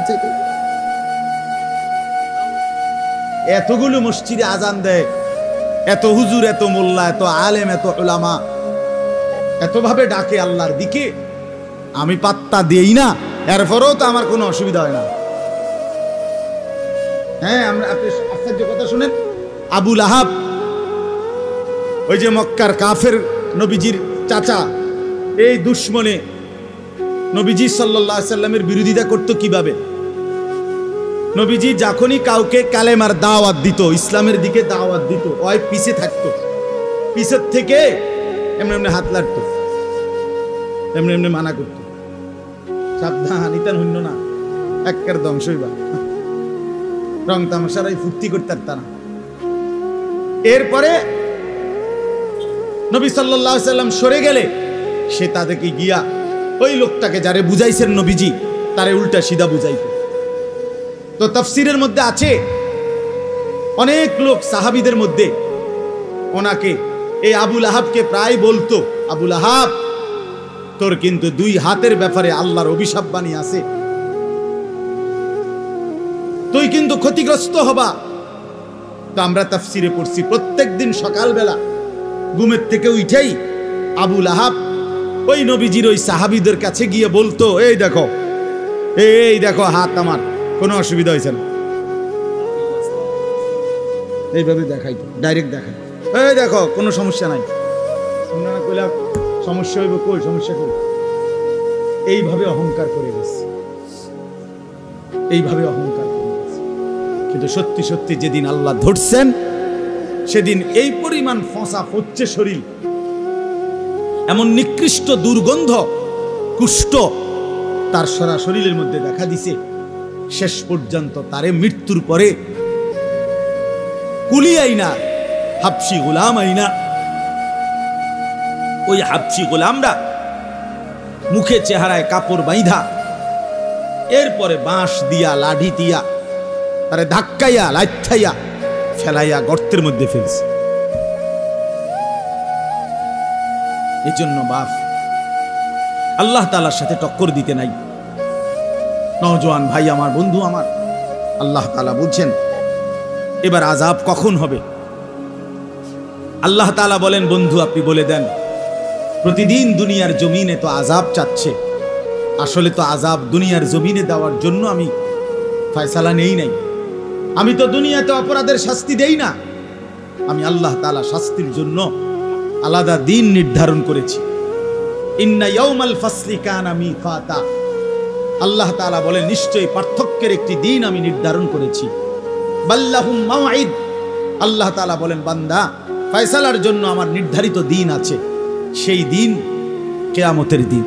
এতগুলো মসজিদে আজান দেয়, এত হুজুর, এত মোল্লা, এত আলেম, এত উলামা এতভাবে ডাকে আল্লাহর দিকে, আমি পাত্তা দেই না। এরপরেও তো আমার কোনো অসুবিধা হয় না। হ্যাঁ, আপনি আশ্চর্য কথা শুনেন। আবু লাহাব, ওই যে মক্কার কাফের নবীজির চাচা, এই দুশ্মনে নবীজি সাল্লাল্লাহু আলাইহি সাল্লামের বিরোধিতা করতো কিভাবে? নবীজি যখনই কাউকে কালেমার দাওয়াত দিত, ইসলামের দিকে দাওয়াত দিত, ওই পিছে থাকতো, পিছের থেকে এমনি এমনি হাত লাড়তো, এমনি এমনি মানা করত, সাবধান, ইতান হইল না, একের ধ্বংস হইবা। রং তামাশারাই ফুর্তি করতে পারত না। এরপরে নবী সাল্লাল্লাহু আলাইহি সাল্লাম সরে গেলে সে তাদেরকে গিয়া ওই লোকটাকে যারে বুঝাইছেন নবীজি, তারে উল্টা সিধা বুঝাইত। তো তাফসীরের মধ্যে আছে, অনেক লোক সাহাবীদের মধ্যে ওনাকে, এই আবু লাহাবকে প্রায় বলতো, আবু লাহাব, তোর কিন্তু 2 হাতের ব্যাপারে আল্লাহর অভিশাপ বাণী আছে, তুই কিন্তু ক্ষতিগ্রস্ত হবা। তো আমরা তাফসীরে পড়ছি, প্রত্যেকদিন সকালবেলা ঘুমের থেকে উঠেই আবু লাহাব ওই নবীজির ওই সাহাবীদের কাছে গিয়ে বলতো, এই দেখো, এই দেখো হাত আমার, কোনো অসুবিধা হয়েছে না। এইভাবে দেখাইতো, ডাইরেক্ট দেখাই, এই দেখো কোনো সমস্যা নাই। কইলা সমস্যা হইব, কই সমস্যা কই? এইভাবে অহংকার করে গেছে, এইভাবে অহংকার করে গেছে। কিন্তু সত্যি সত্যি যেদিন আল্লাহ ধরছেন, সেদিন এই পরিমাণ ফসা হচ্ছে শরীর, এমন নিকৃষ্ট দুর্গন্ধ, কুষ্ঠ তার সারা শরীরের মধ্যে দেখা দিছে। শেষ পর্যন্ত তারে মৃত্যুর পরে কুলি আইনা, হাবশি গোলাম আইনা, ওই হাবশি গোলামরা মুখে চেহারায় কাপড় বাইধা এরপরে বাঁশ দিয়া লাঠি দিয়া তারে ধাক্কাইয়া লাইথাইয়া ফেলাইয়া গর্তের মধ্যে ফেলছে। এই জন্য বাপ আল্লাহ তাআলার সাথে টক্কর দিতে নাই। নওজোয়ান ভাই আমার, বন্ধু আমার, আল্লাহ তাআলা বলছেন এবার আযাব কখন হবে? আল্লাহ তাআলা বলেন, বন্ধু আপনি বলে দেন, প্রতিদিন দুনিয়ার জমিনে তো আযাব চাচ্ছে, আসলে তো আযাব দুনিয়ার জমিনে দেওয়ার জন্য আমি ফয়সালা নেই নাই। আমি তো দুনিয়াতে অপরাধের শাস্তি দেই না, আমি আল্লাহ তাআলা শাস্তির জন্য আলাদা দিন নির্ধারণ করেছি। ইন্না ইয়াউমাল ফাসলি কানা মিকাতা, আল্লাহ তাআলা বলেন নিশ্চয়ই পার্থক্যের একটি দিন আমি নির্ধারণ করেছি। বাল্লাহুম মাওঈদ, আল্লাহ তাআলা বলেন বান্দা ফয়সালার জন্য আমার নির্ধারিত দিন আছে, সেই দিন কিয়ামতের দিন,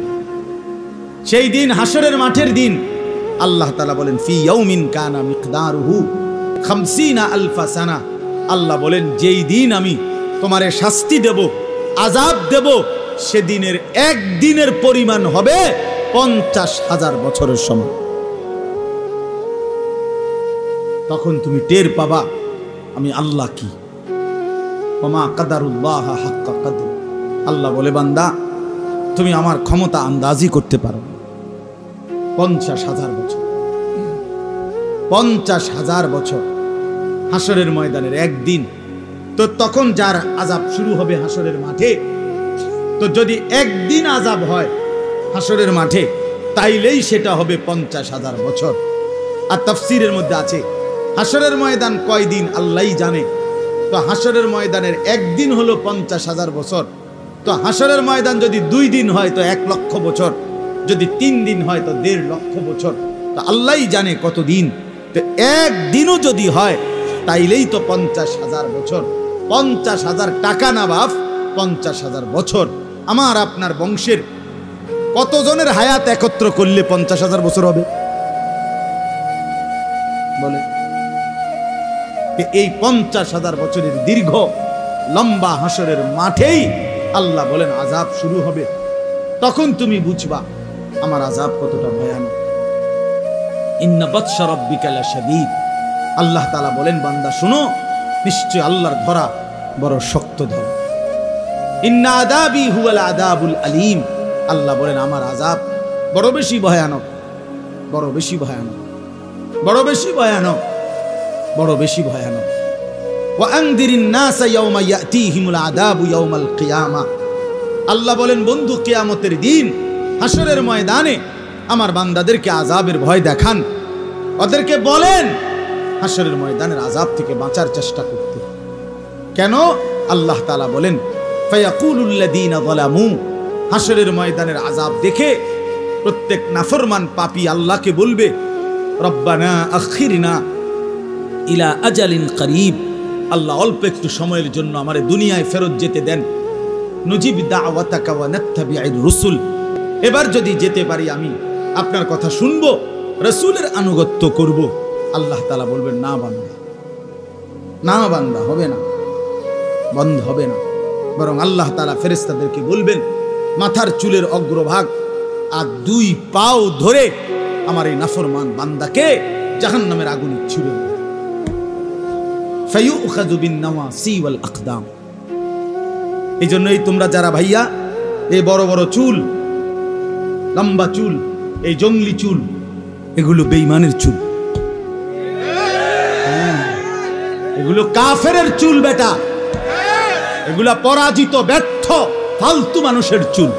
সেই দিন হাসরের মাঠের দিন। আল্লাহ তাআলা বলেন ফি ইয়াউমিন কানা মিকদারুহু 50,000 সানা, আল্লাহ বলেন যেই দিন আমি তোমারে শাস্তি দেব, আযাব দেব, সেদিনের একদিনের পরিমাণ হবে 50,000 বছরের সমান। তখন তুমি টের পাবা আমি আল্লাহ কি। ওমা কাদারুল্লাহ হাক্কা কদর, আল্লাহ বলে বান্দা তুমি আমার ক্ষমতা আন্দাজি করতে পারো না। 50,000 বছর, 50,000 বছর হাসরের ময়দানের একদিন। তো তখন যার আযাব শুরু হবে হাসরের মাঠে, তো যদি একদিন আযাব হয় হাসরের মাঠে তাইলেই সেটা হবে 50,000 বছর। আর তাফসীরের মধ্যে আছে হাসরের ময়দান কয় দিন আল্লাহই জানে। তো হাসরের ময়দানের একদিন হলো 50,000 বছর। তো হাসরের ময়দান যদি 2 দিন হয় তো 1 লক্ষ বছর, যদি 3 দিন হয় তো 1.5 লক্ষ বছর। তো আল্লাহই জানে কত দিন। তো একদিনও যদি হয় তাইলেই তো 50,000 বছর। 50,000 টাকা না বাপ, 50,000 বছর। আমার আপনার বংশের কতজনের হায়াত একত্র করলে 50,000 বছর হবে বলে? এই 50,000 বছরের দীর্ঘ লম্বা হাসরের মাঠেই আল্লাহ বলেন আযাব শুরু হবে। তখন তুমি বুঝবা আমার আযাব কতটা ভয়ানক। ইন্না বাতশা রাব্বিকা লাশাদীদ, আল্লাহ তাআলা বলেন বান্দা শুনো, নিশ্চয় আল্লাহর ধরা বড় শক্ত ধরা। ইন্না আযাবি হুয়াল আযাবুল আলীম, আল্লাহ বলেন আমার আযাব বড় বেশি ভয়ানক, বড় বেশি ভয়ানক, বড় বেশি ভয়ানক, বড় বেশি ভয়ানক। ওয়া আনদিরিন নাসা ইয়াওমা ইয়াতিহিমুল আযাবু ইয়াওমাল কিয়ামা, আল্লাহ বলেন বন্ধু কিয়ামতের দিন হাসরের ময়দানে আমার বান্দাদেরকে আযাবের ভয় দেখান, ওদেরকে বলেন হাসরের ময়দানের আযাব থেকে বাঁচার চেষ্টা করতে। কেন? আল্লাহ তাআলা বলেন ফায়াকুলুল্লাযীনা যালামু, হাসরের ময়দানের আযাব দেখে প্রত্যেক নাফরমান পাপী আল্লাহকে বলবে রব্বানা আখিরনা ইলা আজালিন করিব, আল্লাহ অল্প একটু সময়ের জন্য আমারে দুনিয়ায় ফেরত যেতে দেন। নুজিব দাওয়াতাকা ওয়া নাত্তাবিউর রুসুল, এবার যদি যেতে পারি আমি আপনার কথা শুনবো, রাসূলের আনুগত্য করব। আল্লাহ তাআলা বলবেন না বান্দা, না বান্দা, হবে না, বন্ধ হবে না। বরং আল্লাহ তাআলা ফেরেশতাদেরকে বলবেন মাথার চুলের অগ্রভাগ আর 2 পাও ধরে আমার এই নাফরমান বান্দাকে জাহান্নামের আগুনে ছুঁড়ে দেবে। ফায়ুখাযু বিন নাওয়াসি ওয়াল আকদাম। এই জন্যই তোমরা যারা ভাইয়া এই বড় বড় চুল, লম্বা চুল, এই জঙ্গলি চুল, এগুলো বেঈমানের চুল, এগুলো কাফেরের চুল বেটা, এগুলা পরাজিত ব্যর্থ ফালতু মানুষের চুল।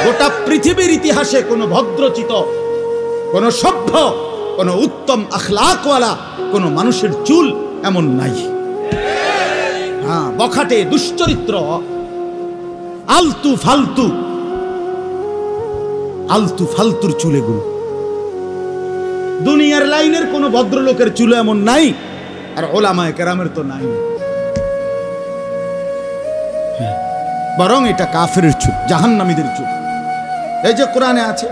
গোটা পৃথিবীর ইতিহাসে কোনো ভদ্রচিত, কোনো সভ্য, কোনো উত্তম আখলাকওয়ালা কোনো মানুষের চুল এমন নাই। হ্যাঁ, বখাটে, দুশ্চরিত্র, আলতু ফালতু, আলতু ফালতুর চুল এগুলো। দুনিয়ার লাইনের কোনো ভদ্রলোকের চুল এমন নাই, আর ওলামায়ে কেরামের তো নাই। বরং এটা কাফেরের চুল, জাহান্নামীদের চুল। এই যে কোরআনে আছে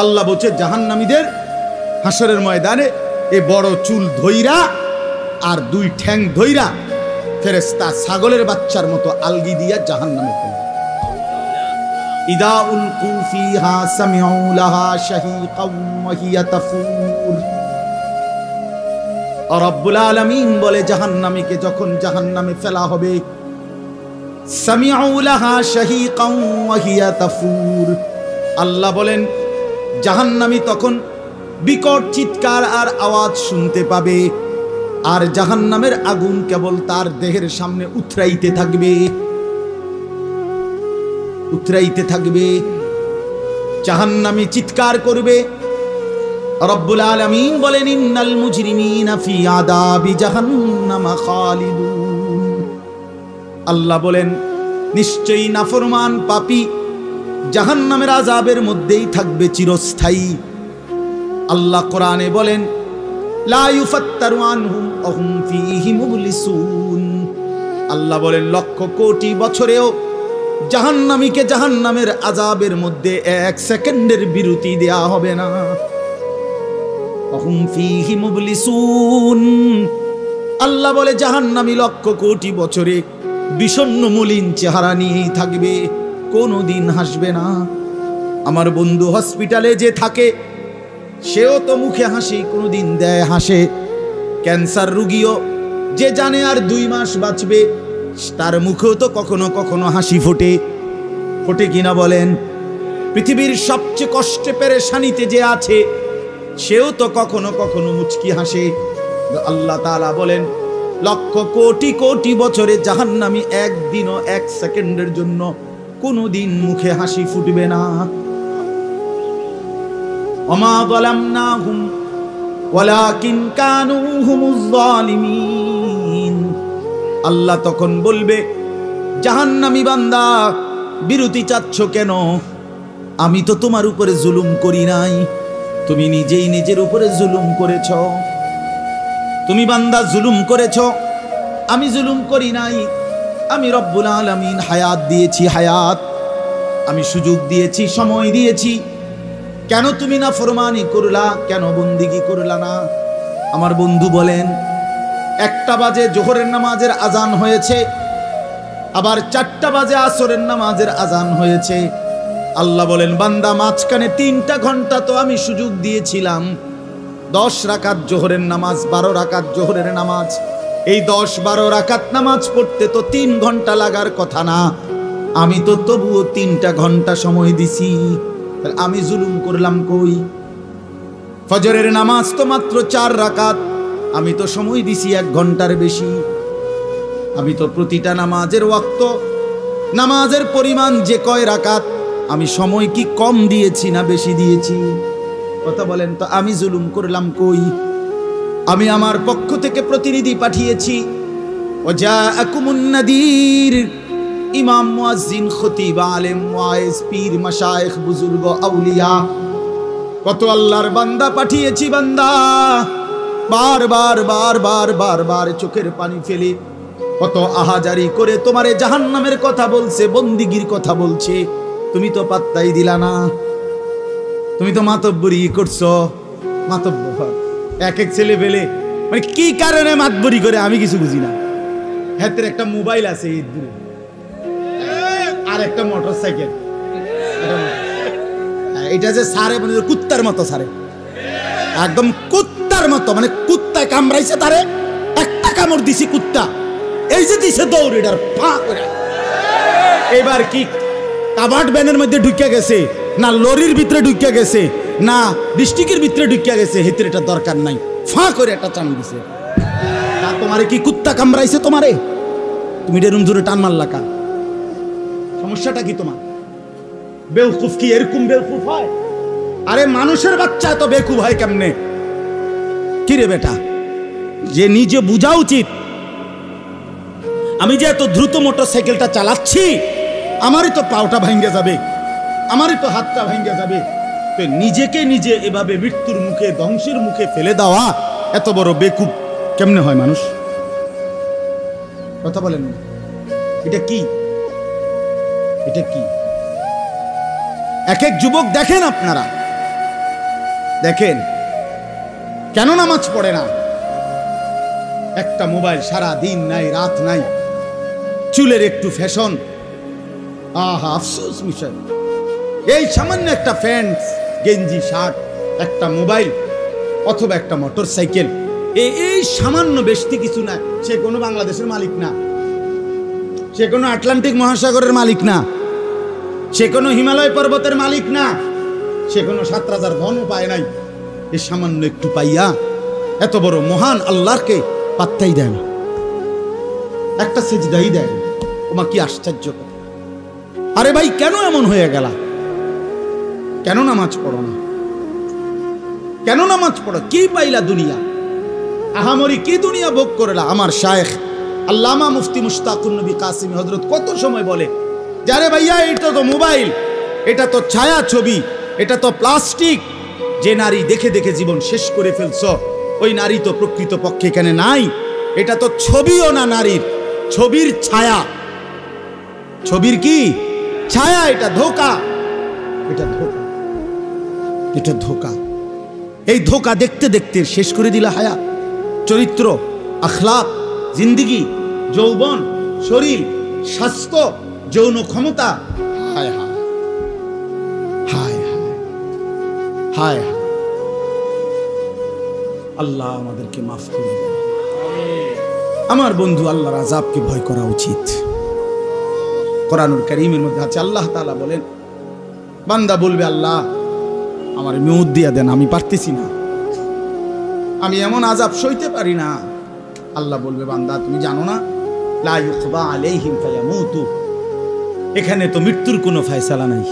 আল্লাহ বলছে জাহান্নামীদের হাসরের ময়দানে এই বড় চুল ধইরা আর 2 ঠ্যাং ধইরা ফেরেশতা ছাগলের বাচ্চার মতো আলগি দিয়া জাহান্নামে ফেলবে। ইদা উলকু ফিহা সামিউ লাহা শাহীকাম ওয়া হিয়া তাফুর। রব্বুল আলামিন বলে জাহান্নামীকে যখন জাহান্নামে ফেলা হবে, সামিউ লাহা শাহীকাম ওয়া হিয়া তাফুর, আল্লাহ বলেন জাহান্নামী তখন বিকট চিৎকার আর আওয়াজ শুনতে পাবে, আর জাহান্নামের আগুন কেবল তার দেহের সামনে উতরাইতে থাকবে, উতরাইতে থাকবে। জাহান্নামী চিৎকার করবে। রব্বুল আলামিন বলেন ইন্নাল মুজরিমিনা ফি আযাবি জাহান্নাম খালিদুন। আল্লাহ বলেন নিশ্চয়ই নাফরমান পাপী জাহান্নামের আযাবের মধ্যেই থাকবে চিরস্থায়ী। আল্লাহ কোরআনে বলেন লা ইউফাত্তারু আনহুম ওয়া হুম ফীহি মুবলিসুন। আল্লাহ বলেন লক্ষ কোটি বছরেও জাহান্নামীকে জাহান্নামের আযাবের মধ্যে এক সেকেন্ডের বিরতি দেয়া হবে না। ওয়া হুম ফীহি মুবলিসুন। আল্লাহ বলে জাহান্নামী লক্ষ কোটি বছরে বিষণ্ণ মলিন চেহারা নিয়েই থাকবে, কোনোদিন হাসবে না। আমার বন্ধু হসপিটালে যে থাকে সেও তো মুখে হাসি কোনোদিন দেয়, হাসে। ক্যান্সার রোগীও যে জানে আর 2 মাস বাঁচবে, তার মুখেও তো কখনো কখনো হাসি ফোটে, ফোটে কিনা বলেন? পৃথিবীর সবচেয়ে কষ্টে পেরেশানিতে যে আছে সেও তো কখনো কখনো মুচকি হাসে। আল্লাহ তাআলা বলেন লক্ষ কোটি কোটি বছরে জাহান্নামী একদিনও 1 সেকেন্ডের জন্য কোনোদিন মুখে হাসি ফুটবে না। ওমা যালামনাহুম ওয়ালাকিন কানু হুমুজ যালিমিন। আল্লাহ তখন বলবে জাহান্নামী বান্দা বিরতি চাচ্ছ কেন? আমি তো তোমার উপরে জুলুম করি নাই, তুমি নিজেই নিজের উপরে জুলুম করেছ। তুমি বান্দা জুলুম করেছ, আমি জুলুম করি নাই। আমি রব্বুল আলামিন হায়াত দিয়েছি, হায়াত আমি সুযোগ দিয়েছি, সময় দিয়েছি। কেন তুমি না ফরমানি করলা, কেন বন্দিগি করলা না? আমার বন্ধু বলেন 1টা বাজে জোহরের নামাজের আজান হয়েছে, আবার 4টা বাজে আসরের নামাজের আজান হয়েছে। আল্লাহ বলেন বান্দা মাঝখানে 3টা ঘন্টা তো আমি সুযোগ দিয়েছিলাম। 10 রাকাত জোহরের নামাজ, 12 রাকাত জোহরের নামাজ। এই 10-12 রাকাত নামাজ পড়তে তো 3 ঘন্টা লাগার কথা না, আমি তো তবুও 3টা ঘন্টা সময় দিছি। আমি জুলুম করলাম কই? ফজরের নামাজ তো মাত্র 4 রাকাত, আমি তো সময় দিছি 1 ঘন্টার বেশি। আমি তো প্রতিটা নামাজের ওয়াক্ত, নামাজের পরিমাণ যে কয় রাকাত, আমি সময় কি কম দিয়েছি না বেশি দিয়েছি? কথা বলেন তো, আমি জুলুম করলাম কই? আমি আমার পক্ষ থেকে প্রতিনিধি পাঠিয়েছি। ওয়াজাআকুমুন নাদির, ইমাম, মুয়াজ্জিন, খতিব, আলেম, ওয়াইজ, পীর, মাশায়েখ, বুজুর্গ, আউলিয়া, কত আল্লাহর বান্দা পাঠিয়েছি। বান্দা বারবার বারবার বারবার চোখের পানি ফেলে কত আহাজারি করে তোমারে জাহান্নামের কথা বলছে, বন্দিগির কথা বলছে, তুমি তো পাত্তাই দিলা না। তুমি তো মাতব্বরি করছো। মাতব্বর এক ছেলে পেলে মানে কি কারণে মাতব্বরি করে আমি কিছু বুঝি না। হাতের একটা মোবাইল আছে আর একটা মোটরসাইকেল, এটা যে সারে মানে কুত্তার মতো সারে, একদম কুত্তার মতো, মানে কুত্তায় কামড়াইছে তারে, একটা কামড় দিছি কুত্তা, এই যে দিছে দৌড়, এটার ফা করে এবার কি কাবাট ব্যানের মধ্যে ঢুকে গেছে, না লরির ভিতরে ঢুকে গেছে, না ডিস্ট্রিক্টের ভিতরে ঢুকে গেছে, হেতের এটা দরকার নাই, ফা করে একটা টান দিছে। তা তোমারে কি কুত্তা কামড়াইছে তোমারে? তুমি এরকম জোরে টান মারলা কা? সমস্যাটা কি তোমার? বেউকুফ কি এরকম বেউকুফ হয়? আরে মানুষের বাচ্চা তো বেকুফ হয় কেমনে? কি রে বেটা, যে নিজে বোঝা উচিত। আমি যে এত দ্রুত মোটরসাইকেলটা চালাচ্ছি, আমারই তো পাওটা ভাঙ্গে যাবে, আমারই তো হাতটা ভাঙ্গে যাবে। তো নিজেকে নিজে এভাবে মৃত্যুর মুখে, ধ্বংসের মুখে ফেলে দেওয়া এত বড় বেকুব কেমনে হয় মানুষ? কথা বলেন, এটা কি? এটা কি? এক এক যুবক দেখেন, আপনারা দেখেন কেন নামাজ পড়ে না? একটা মোবাইল, সারা দিন নাই রাত নাই, চুলের একটু ফ্যাশন, আহা আফসোস বিষয়। এই সামান্য একটা প্যান্ট, গেঞ্জি, শার্ট, একটা মোবাইল অথবা একটা মোটর সাইকেল, এই সামান্য বেশি কিছু না। সে কোনো বাংলাদেশের মালিক না, সে কোনো আটলান্টিক মহাসাগরের মালিক না, সে কোনো হিমালয় পর্বতের মালিক না, সে কোনো ৭,০০০ ধনও পায় নাই। এই সামান্য একটু পাইয়া এত বড় মহান আল্লাহকে পাত্তাই দেয় না, একটা সেজদাই দেয় না। ওমা কি আশ্চর্য! আরে ভাই, কেন এমন হয়ে গেল? কেন নামাজ পড়ো না? কেন নামাজ পড়ো? কি পাইলা দুনিয়া? আহামরি কি দুনিয়া ভোগ করলা? আমার শায়েখ আল্লামা মুফতি মুশতাকুন নবী কাসিমি হযরত কত সময় বলে, যারে ভাইয়া এটা তো মোবাইল, এটা তো ছায়া ছবি, এটা তো প্লাস্টিক। যে নারী দেখে দেখে জীবন শেষ করে ফেলছ, ওই নারী তো প্রকৃত পক্ষে এখানে নাই। এটা তো ছবিও না নারীর, ছবির ছায়া। ছবির কি ছায়া? এটা ধোঁকা, এটা ধোঁকা, এটা ধোঁকা। এই ধোঁকা দেখতে দেখতে শেষ করে দিলা হায়াত, চরিত্র, আখলাক, জিন্দিগি, যৌবন, শরীর, স্বাস্থ্য, যৌন ক্ষমতা। হায় হায় হায় হায় হায় হায়! আল্লাহ আমাদেরকে মাফ করে দেন। আমার বন্ধু, আল্লাহর আযাবকে ভয় করা উচিত। কোরআনুল কারীমের মধ্যে আছে, আল্লাহ তাআলা বলেন, বান্দা বলবে, আল্লাহ আমার মেউত দিয়া দেন, আমি পারতেছি না, আমি এমন আযাব সইতে পারি না। আল্লাহ বলবে, বান্দা তুমি জানো না, লা ইউকবা আলাইহিম ফায়ামুতু, এখানে তো মৃত্যুর কোনো ফয়সালা নাই।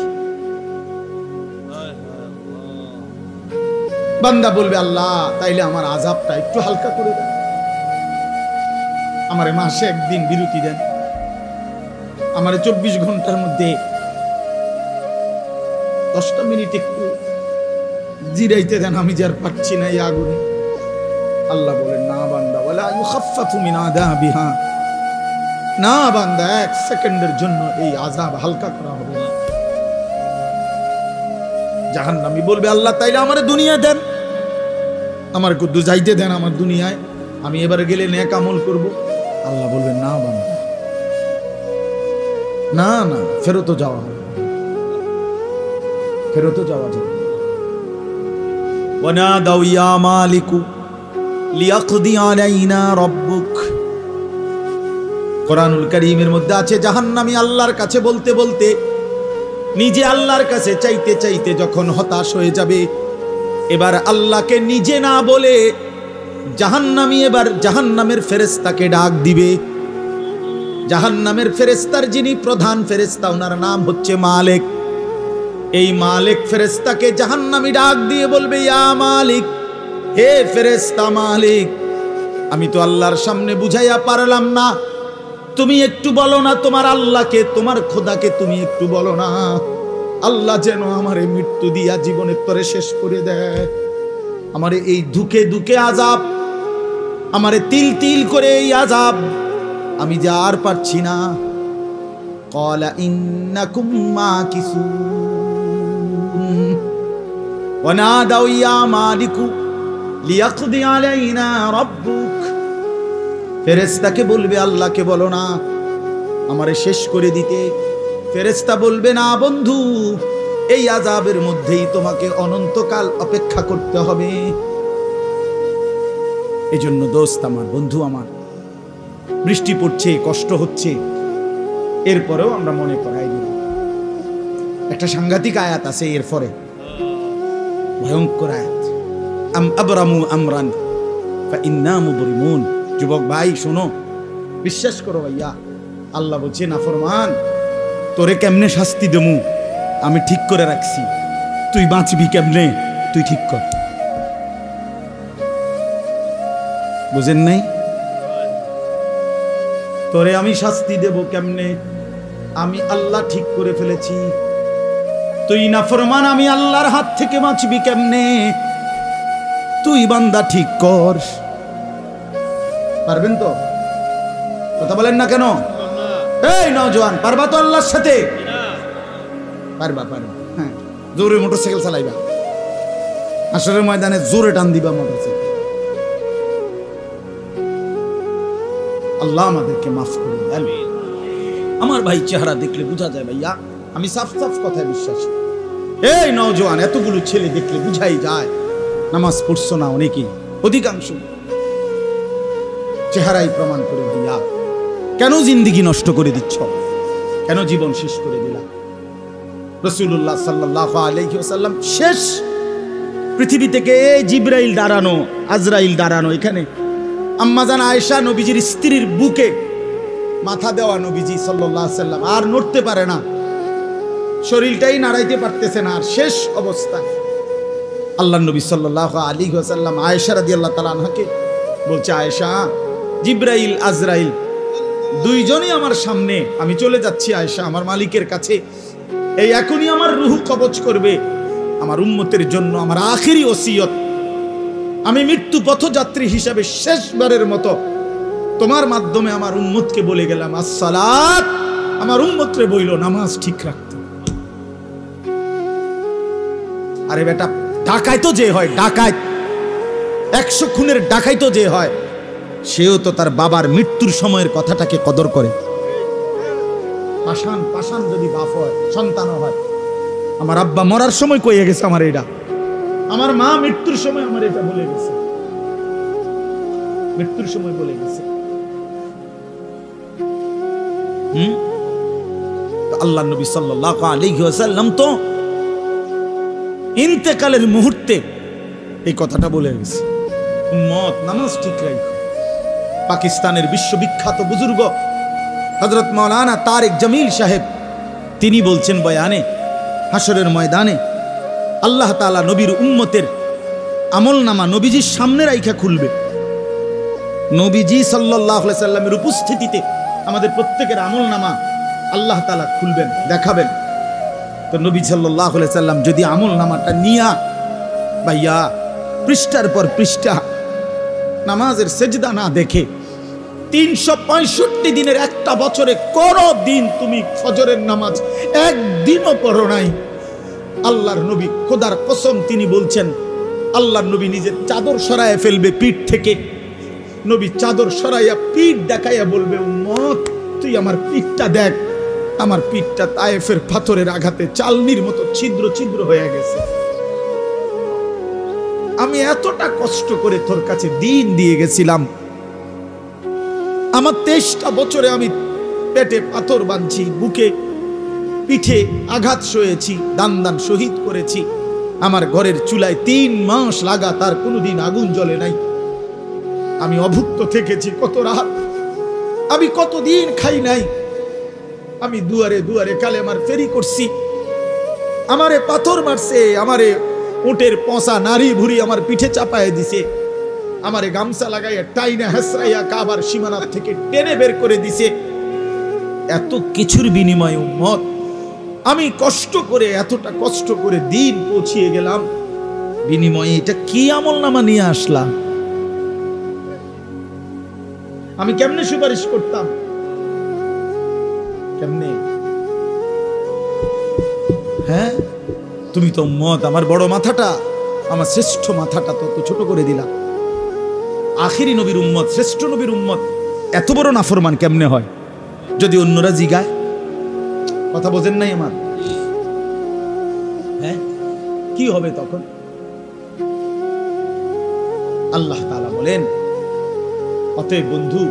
বান্দা বলবে, আল্লাহ তাইলে আমার আযাবটা একটু হালকা করে দেন, আমারে মাসে একদিন বিরতি দেন, আমারে 24 ঘন্টার মধ্যে 10টা মিনিট একটু জিরাইতে দেন, আমি যার পাচ্ছি না এই আগুনে। আল্লাহ বলেন, না বান্দা, ওয়ালা ইউখাফফাফু মিন আযাবিহা, না বান্দা, 1 সেকেন্ডের জন্য এই আযাব হালকা করা হবে না। জাহান্নামী বলবে, আল্লাহ তাইলে আমারে দুনিয়া দেন, আমার কুদ্দু যাইতে দেন আমার দুনিয়ায়, আমি এবারে গেলে নেক আমল করব। আল্লাহ বলবেন, না বান্দা, না না, ফেরত যাওয়া হবে, ফেরত যাওয়া যাবে। ওয়ানাদাউ ইয়া মালিকু লিয়াকদি আলাইনা রাব্বুক। কোরআনুল কারীমের মধ্যে আছে, জাহান্নামী আল্লাহর কাছে বলতে বলতে, নিজে আল্লাহর কাছে চাইতে চাইতে যখন হতাশ হয়ে যাবে, এবার আল্লাহকে নিজে না বলে জাহান্নামী এবার জাহান্নামের ফেরেশতাকে ডাক দিবে। জাহান্নামের ফেরেশতার যিনি প্রধান ফেরেশতা, ওনার নাম হচ্ছে মালিক। এই মালিক ফেরেশতাকে জাহান্নামী ডাক দিয়ে বলবে, ইয়া মালিক, হে ফেরেশতা মালিক, আমি তো আল্লাহর সামনে বুঝাইয়া পারলাম না, তুমি একটু বলো না তোমার আল্লাহকে, তোমার খোদাকে তুমি একটু বলো না, আল্লাহ যেন আমারে মৃত্যু দিয়া জীবনের তরে শেষ করে দেয়। আমারে এই দুঃখে দুঃখে আযাব, আমারে তিল তিল করে এই আযাব আমি যা আর পারছি না। ক্বালা ইন্নাকুম মাকিসুন ওয়া নাদাউ ইয়া মালিকু লিয়াকদি আলাইনা রাব্বুক। ফেরেশতাকে বলবে, আল্লাহকে বলো না আমারে শেষ করে দিতে। ফেরেশতা বলবে, না বন্ধু, এই আযাবের মধ্যেই তোমাকে অনন্তকাল অপেক্ষা করতে হবে। এজন্য দোস্ত আমার, বন্ধু আমার, বৃষ্টি পড়ছে, কষ্ট হচ্ছে, এরপরেও আমরা মনে করাই দিই, একটা সাংঘাতিক আয়াত আছে এরপরে, ভয়ঙ্কর আয়াত, আম আবরামু আমরান ফাইন্না মুবরিমুন। যুবক ভাই শোনো, বিশ্বাস করো ভাইয়া, আল্লাহ বলছে, নাফরমান তোরে কেমনে শাস্তি দেমু আমি ঠিক করে রাখছি, তুই বাঁচবি কেমনে তুই ঠিক কর। বুঝেন নাই? তোরে আমি শাস্তি দেব কেমনে, আমি আল্লাহ ঠিক করে ফেলেছি। তুই নাফরমান, আমি আল্লাহর হাত থেকে বাঁচবি কেমনে, তুই বান্দা ঠিক কর। পারবেন তো? কথা বলেন না কেন? এই নওজোয়ান, পারবা তো আল্লাহর সাথে? পারবা, পারবা। হ্যাঁ, জোরে মোটরসাইকেল চালাইবা, আসরের ময়দানে জোরে টান দিবা মোটরসাইকেল। আল্লাহ আমাদেরকে মাফ করুন। আমার ভাই চেহারা দেখলে বোঝা যায় ভাইয়া, আমি সাফ সাফ কথায় বিশ্বাসী। এই নওজোয়ান, এতগুলো ছেলে দেখলে বুঝাই যায় নামাজ পড়ছো না অনেকেই, অধিকাংশ। চেহারাই প্রমাণ করে দিয়া কেন জিন্দেগি নষ্ট করে দিচ্ছ, কেন জীবন শেষ করে দিলা? রাসূলুল্লাহ সাল্লাল্লাহু আলাইহি ওয়াসাল্লাম শেষ পৃথিবী থেকে জিবরাইল দাঁড়ানো, আজরাইল দাঁড়ানো, এখানে আম্মাজান আয়েশা নবীজির স্ত্রীর বুকে মাথা দেওয়া নবীজি সাল্লাল্লাহু আলাইহি ওয়াসাল্লাম আর নড়তে পারে না, শরীরটাই নাড়াইতে পারতেছে না, আর শেষ অবস্থা। আল্লাহ নবী সাল্লাল্লাহু আলাইহি ওয়াসাল্লাম আয়েশা রাদিয়াল্লাহু তাআলা আনহাকে বলছে, আয়েশা, জিবরাইল আজরাইল দুইজনই আমার সামনে, আমি চলে যাচ্ছি আয়েশা আমার মালিকের কাছে, এই এখনই আমার রূহ কবজ করবে। আমার উম্মতের জন্য আমার আখেরি ওসিয়ত, আমি মৃত্যু পথযাত্রী হিসাবে শেষবারের মতো তোমার মাধ্যমে আমার উম্মতকে বলে গেলাম আসসালাত, আমার উম্মতরে বইল নামাজ ঠিক রাখতে। আরে বেটা, ডাকাই তো যে হয়, ডাকাই 100 খুনের ডাকাই তো যে হয়, সেও তো তার বাবার মৃত্যুর সময়ের কথাটাকে কদর করে। পাষাণ পাষাণ যদি বাপ হয়, সন্তান হয়, আমার আব্বা মরার সময় কইয়ে গেছে আমার এটা, আমার মা মৃত্যুর সময় আমার এটা বলে গেছে, মৃত্যুর সময় বলে গেছে। আল্লাহ নবী সাল্লাল্লাহু আলাইহি ওয়াসাল্লাম তো ইন্তেকালের মুহূর্তে এই কথাটা বলে গেছে, উম্মত নামাজ ঠিক রাখো। পাকিস্তানের বিশ্ববিখ্যাত বুজুর্গ হযরত মাওলানা তারেক জামিল সাহেব তিনি বলছেন বয়ানে, হাসরের ময়দানে আল্লাহ তাআলা নবীর উম্মতের আমলনামা নবীজির সামনে রাইখা খুলবে। নবীজি সাল্লাল্লাহু আলাইহি সাল্লামের উপস্থিতিতে আমাদের প্রত্যেকের আমলনামা আল্লাহ তাআলা খুলবেন, দেখাবেন। তো নবী সাল্লাল্লাহু আলাইহি সাল্লাম যদি আমলনামাটা নিয়া ভাইয়া পৃষ্ঠার পর পৃষ্ঠা নামাজের সেজদা না দেখে 365 দিনের একটা বছরে কোন দিন তুমি ফজরের নামাজ একদিনও পড়ো নাই, আল্লাহর নবী খোদার কসম তিনি বলছেন, আল্লাহর নবী নিজের চাদর সরাইয়া ফেলবে পিঠ থেকে, নবী চাদর সরাইয়া পিঠ দেখাইয়া বলবে, উম্মত তুই আমার পিঠটা দেখ, আমার পিঠটা তায়েফের পাথরের আঘাতে চালনির মতো ছিদ্র ছিদ্র হয়ে গেছে, আমি এতটা কষ্ট করে তোর কাছে দিন দিয়ে গেছিলাম, আমার 23টা বছরে আমি পেটে পাথর বাঁধছি, বুকে পিঠে আঘাত সয়েছি, দান দান শহীদ করেছি, আমার ঘরের চুলায় 3 মাস লাগাতার কোনোদিন আগুন জ্বলে নাই, আমি অভুক্ত থেকেছি কত রাত, আমি কতদিন খাই নাই, আমি দুয়ারে দুয়ারে কালেমার ফেরি করছি, আমারে পাথর মারছে, আমারে উটের পচা নারী ভুরি আমার পিঠে চাপায় দিছে, আমারে গামছা লাগাইয়া টাইনা হেসরাইয়া কাবার সীমানা থেকে টেনে বের করে দিছে। এত কিছুর বিনিময়ে উম্মত আমি কষ্ট করে, এতটা কষ্ট করে দিন পৌঁছিয়ে গেলাম, বিনিময়ে এটা কি আমলনামা নিয়ে আসলাম? আমি কেমনে সুপারিশ করতাম, কেমনে? হ্যাঁ, তুমি তো উম্মত আমার বড় মাথাটা, আমার শ্রেষ্ঠ মাথাটা তো ছোট করে দিলা। আখিরি নবীর উম্মত, শ্রেষ্ঠ নবীর উম্মত এত বড় নাফরমান কেমনে হয়? যদি অন্যরা জিগায়, কথা বোঝেন নাই আমার, হ্যাঁ কি হবে তখন? আল্লাহ তাআলা বলেন, অতএব বন্ধু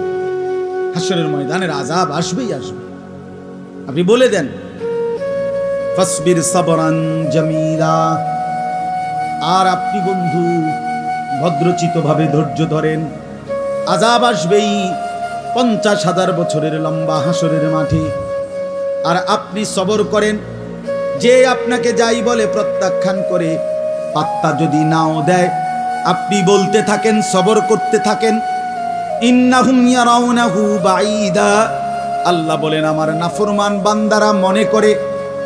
হাশরের ময়দানের আযাব আসবেই আসবে, আপনি বলে দেন ফাসবির সাবরান জামিলা, আর আপনি বন্ধু ভদ্রচিতভাবে ধৈর্য ধরেন, আযাব আসবেই 50,000 বছরের লম্বা হাশরের মাঠে, আর আপনি সবর করেন, যে আপনাকে যাই বলে প্রত্যাখ্যান করে, পাত্তা যদি নাও দেয়, আপনি বলতে থাকেন, সবর করতে থাকেন, ইন্নাহুম ইয়ারাউনাহু বাঈদা, আল্লাহ বলেন আমার নাফরমান বান্দারা মনে করে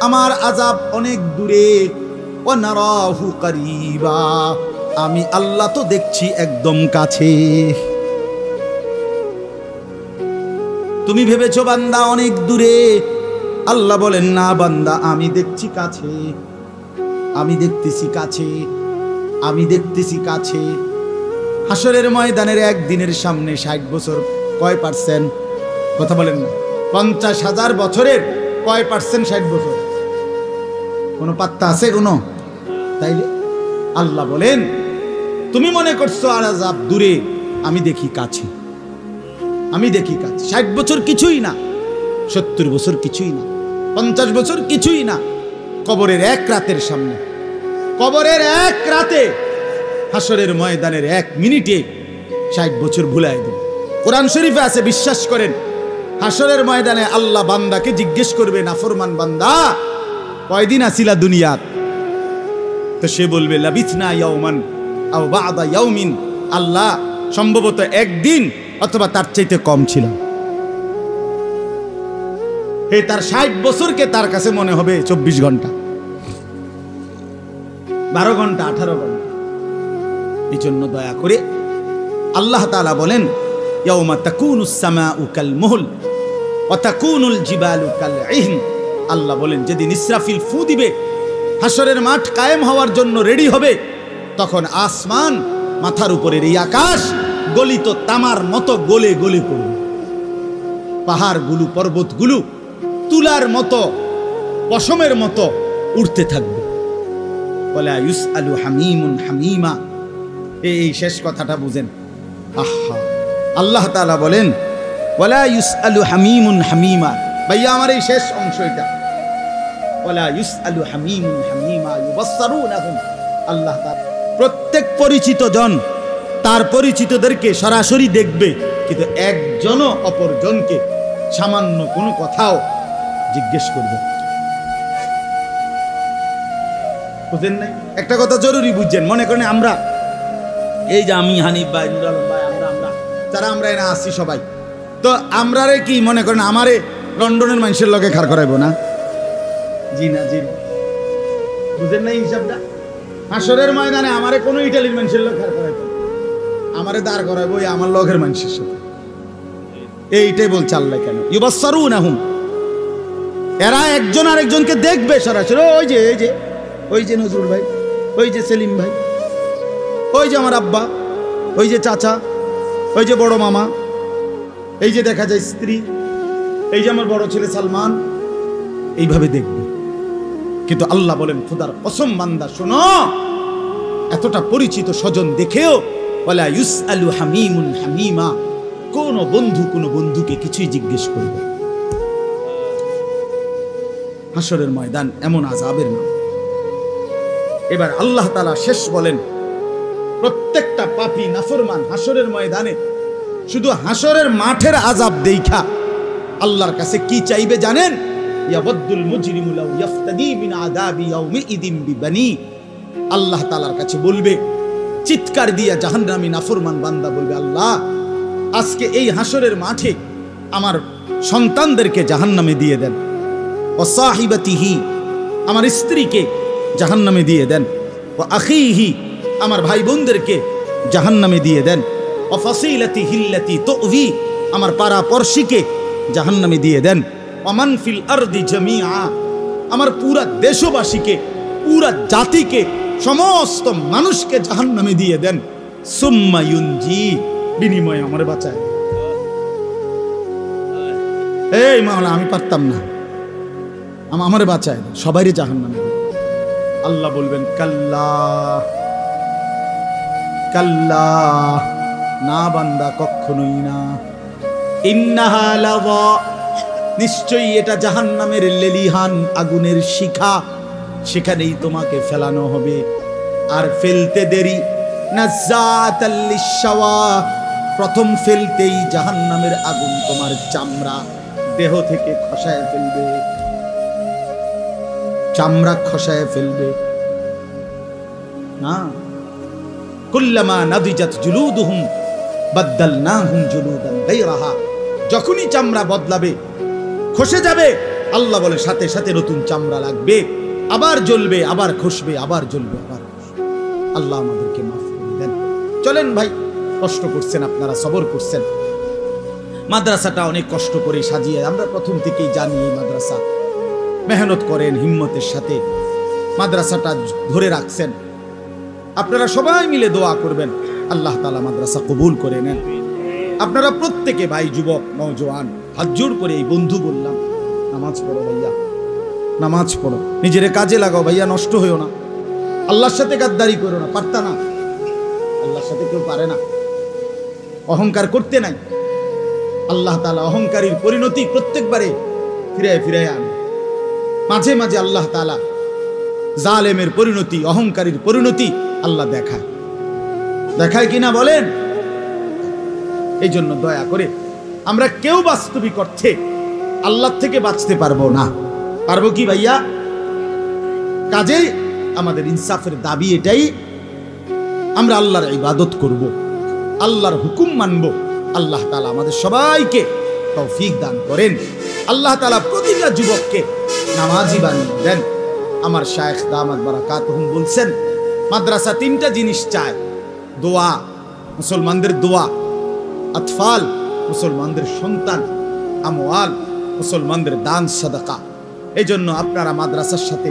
আমার আযাব অনেক দূরে, ওয়া নারাহু কারীবা, আমি আল্লাহ তো দেখছি একদম কাছে। তুমি ভেবেছো বান্দা অনেক দূরে, আল্লাহ বলেন না বান্দা আমি দেখছি কাছে, আমি দেখতেছি কাছে, আমি দেখতেছি কাছে। হাশরের ময়দানের একদিনের সামনে 60 বছর কয় পার্সেন্ট? কথা বলেন না, 50,000 বছরের কয় পার্সেন্ট 60 বছর? কোনো পাত্তা আছে কোনো? তাইলে আল্লাহ বলেন, তুমি মনে করছো আর আযাব দূরে, আমি দেখি কাছে, আমি দেখি কাছে। 60 বছর কিছুই না, 70 বছর কিছুই না, 50 বছর কিছুই না, কবরের এক রাতের সামনে, কবরের এক রাতে, হাসরের ময়দানের 1 মিনিটে 60 বছর ভুলাই দেব। কোরআন শরীফে আছে, বিশ্বাস করেন, হাসরের ময়দানে আল্লাহ বান্দাকে জিজ্ঞেস করবে, নাফরমান বান্দা কয়দিন আছিলা দুনিয়াত? তো সে বলবে লাবিথনা ইয়াওমান আও বা'দা ইয়াউমিন, আল্লাহ সম্ভবত একদিন অথবা তার চাইতে কম ছিল। তার 60 বছরকে তার কাছে মনে হবে 24 ঘন্টা, 12 ঘন্টা, 18 ঘন্টা। এই জন্য দয়া করে আল্লাহ তাআলা বলেন, ইয়াউমা তাকুনুস সামাউ কাল মুহল ওয়া তাকুনুল জিবালু কাল ইহন। আল্লাহ বলেন, যেদিন ইসরাফিল ফু দিবে, হাসরের মাঠ কায়েম হওয়ার জন্য রেডি হবে, তখন আসমান, মাথার উপরের এই আকাশ গলিত তামার মতো গলে গলে পড়বে। পাহাড়গুলো, পর্বতগুলো তুলার মতো, পশমের মতো উঠতে থাকবে। ওয়ালা ইউসআলু হামিমুন হামিমা। এই শেষ কথাটা বুঝেন। আহা, আল্লাহ তাআলা বলেন ওয়ালা ইউসআলু হামিমুন হামিমা। ভাইয়া আমার এই শেষ অংশ এটা, ওয়ালা ইউসআলু হামিমুন হামিমা ইউবাসসারুনাহুম। আল্লাহ তাআলা প্রত্যেক পরিচিত জন তার পরিচিতদেরকে সরাসরি দেখবে, কিন্তু একজনও অপরজনকে সামান্য কোনো কথাও জিজ্ঞেস করবে। বুঝেন নাই? একটা কথা জরুরি বুঝছেন। মনে করেন আমরা এই যে আমি, হানিফ ভাই, নুর আলম ভাই, আমরা যারা আমরা এনে আসছি সবাই, তো আমরা রে কি মনে করেন আমারে লন্ডনের মানুষের লগে খাড় করাইবো না? জি না, জি না। বুঝেন নাই হিসাবটা? হাসরের ময়দানে আমারে কোনো ইটালির মানুষের লগে খাড় করাইবো, আমারে দাঁড় করাইবো আমার লগের মানুষের সাথে। এইটাই বলছে আল্লাহ। কেন? ইউবাসসারুনাহুম, এরা একজন আরেকজনকে দেখবে সরাসরি। ওই যে এই যে ওই যে নজরুল ভাই, ওই যে সেলিম ভাই, ওই যে আমার আব্বা, ওই যে চাচা, ওই যে বড় মামা, এই যে দেখা যায় স্ত্রী, এই যে আমার বড় ছেলে সালমান, এইভাবে দেখবে। কিন্তু আল্লাহ বলেন, খোদার কসম বান্দা শোনো, এতটা পরিচিত স্বজন দেখেও ওয়ালা ইউসআলু হামিমুন হামিমা, কোন বন্ধু কোন বন্ধুকে কিছুই জিজ্ঞেস করবে। হাসরের ময়দান এমন আযাবের নাম। এবার আল্লাহ তাআলা শেষ বলেন, প্রত্যেকটা পাপী নাফরমান হাসরের ময়দানে শুধু হাসরের মাঠের আযাব দেইখা আল্লাহর কাছে কি চাইবে জানেন? ইয়াবদ্দুল মুজরিমু লাউ ইফতাদি মিন আযাবি ইয়াউমিইদিন বিবানি। আল্লাহ তাআলার কাছে বলবে, চিৎকার দিয়া জাহান্নামী নাফরমান বান্দা বলবে, আল্লাহ আজকে এই হাসরের মাঠে আমার সন্তানদেরকে জাহান্নামে দিয়ে দেন, ও সাহিবাতিহি, আমার স্ত্রীকে জাহান্নামে দিয়ে দেন, ও আখিহি, আমার ভাই বোনদেরকে জাহান্নামে দিয়ে দেন, ও ফাসিলাতিহি আল্লাতী তুযি, আমার পাড়া পড়শিকে জাহান্নামে দিয়ে দেন, ও মান ফিল আরদি জামিআ, আমার পুরা দেশবাসীকে, পুরা জাতিকে, সমস্ত মানুষকে জাহান্নামে দিয়ে দেন। সুম্মা ইউনজি, বিনিময়ে আমার বাঁচায়। এই মাওলা, আমি পারতাম না, আমারে বাঁচায়, সবাইরে জাহান্নামে। আল্লাহ বলবেন, কাল্লা কাল্লা, না বান্দা, কখনোই না। ইন্নাহা লাযা, নিশ্চয়ই এটা জাহান্নামের লেলিহান আগুনের শিখা, সেখানেই তোমাকে ফেলানো হবে। আর ফেলতে দেরি, নাযাতাল লিশাওয়া, প্রথম ফেলতেই জাহান্নামের আগুন তোমার চামড়া দেহ থেকে খসায় ফেলবে, চামড়া খসায় ফেলবে। না, কুল্লামা নাদিজাত জুলুদুহুম বাদদালনাহুম জুলুদান গায়রাহা, যখনই চামড়া বদলাবে, খসে যাবে, আল্লাহ বলে সাথে সাথে নতুন চামড়া লাগবে, আবার জ্বলবে, আবার খসবে, আবার জ্বলবে, আবার। আল্লাহ আমাদেরকে মাফ করে দেন। চলেন ভাই, কষ্ট করছেন আপনারা, সবর করছেন। মাদ্রাসাটা অনেক কষ্ট করে সাজিয়ে, আমরা প্রথম থেকেই জানি এই মাদ্রাসা, মেহনত করেন হিম্মতের সাথে, মাদ্রাসাটা ধরে রাখছেন। আপনারা সবাই মিলে দোয়া করবেন, আল্লাহ তাআলা মাদ্রাসা কবুল করে নেন। আপনারা প্রত্যেকে, ভাই, যুবক, নওজোয়ান, হাত জোড় করে এই বন্ধু বললাম, নামাজ পড়ো ভাইয়া, নামাজ পড়ো, নিজের কাজে লাগাও ভাইয়া, নষ্ট হইও না। আল্লাহর সাথে গাদ্দারি করো না, পারতা না, আল্লাহর সাথে কেউ পারে না। অহংকার করতে নাই। আল্লাহ তাআলা অহংকারীর পরিণতি প্রত্যেকবারে ফিরায় ফিরায় আনে। মাঝে মাঝে আল্লাহ তাআলা জালেমের পরিণতি, অহংকারীর পরিণতি আল্লাহ দেখায়, দেখায় কিনা বলেন? এই জন্য দয়া করে আমরা কেউ বাস্তবিক অর্থে আল্লাহ থেকে বাঁচতে পারবো না। পারবো কি ভাইয়া? কাজেই আমাদের ইনসাফের দাবি এটাই, আমরা আল্লাহর ইবাদত করব, আল্লাহর হুকুম মানব। আল্লাহ তাআলা আমাদের সবাইকে তৌফিক দান করেন। আল্লাহ তাআলা প্রতিটা যুবককে নামাজি বানিয়ে দেন। আমার শায়েখ দামাত বারাকাতুহুম বলছেন, মাদ্রাসা তিনটা জিনিস চায়: দোয়া, মুসলমানদের দোয়া; আতফাল, মুসলমানদের সন্তান; আমওয়াল, মুসলমানদের দান সাদাকা। এই জন্য আপনারা মাদ্রাসার সাথে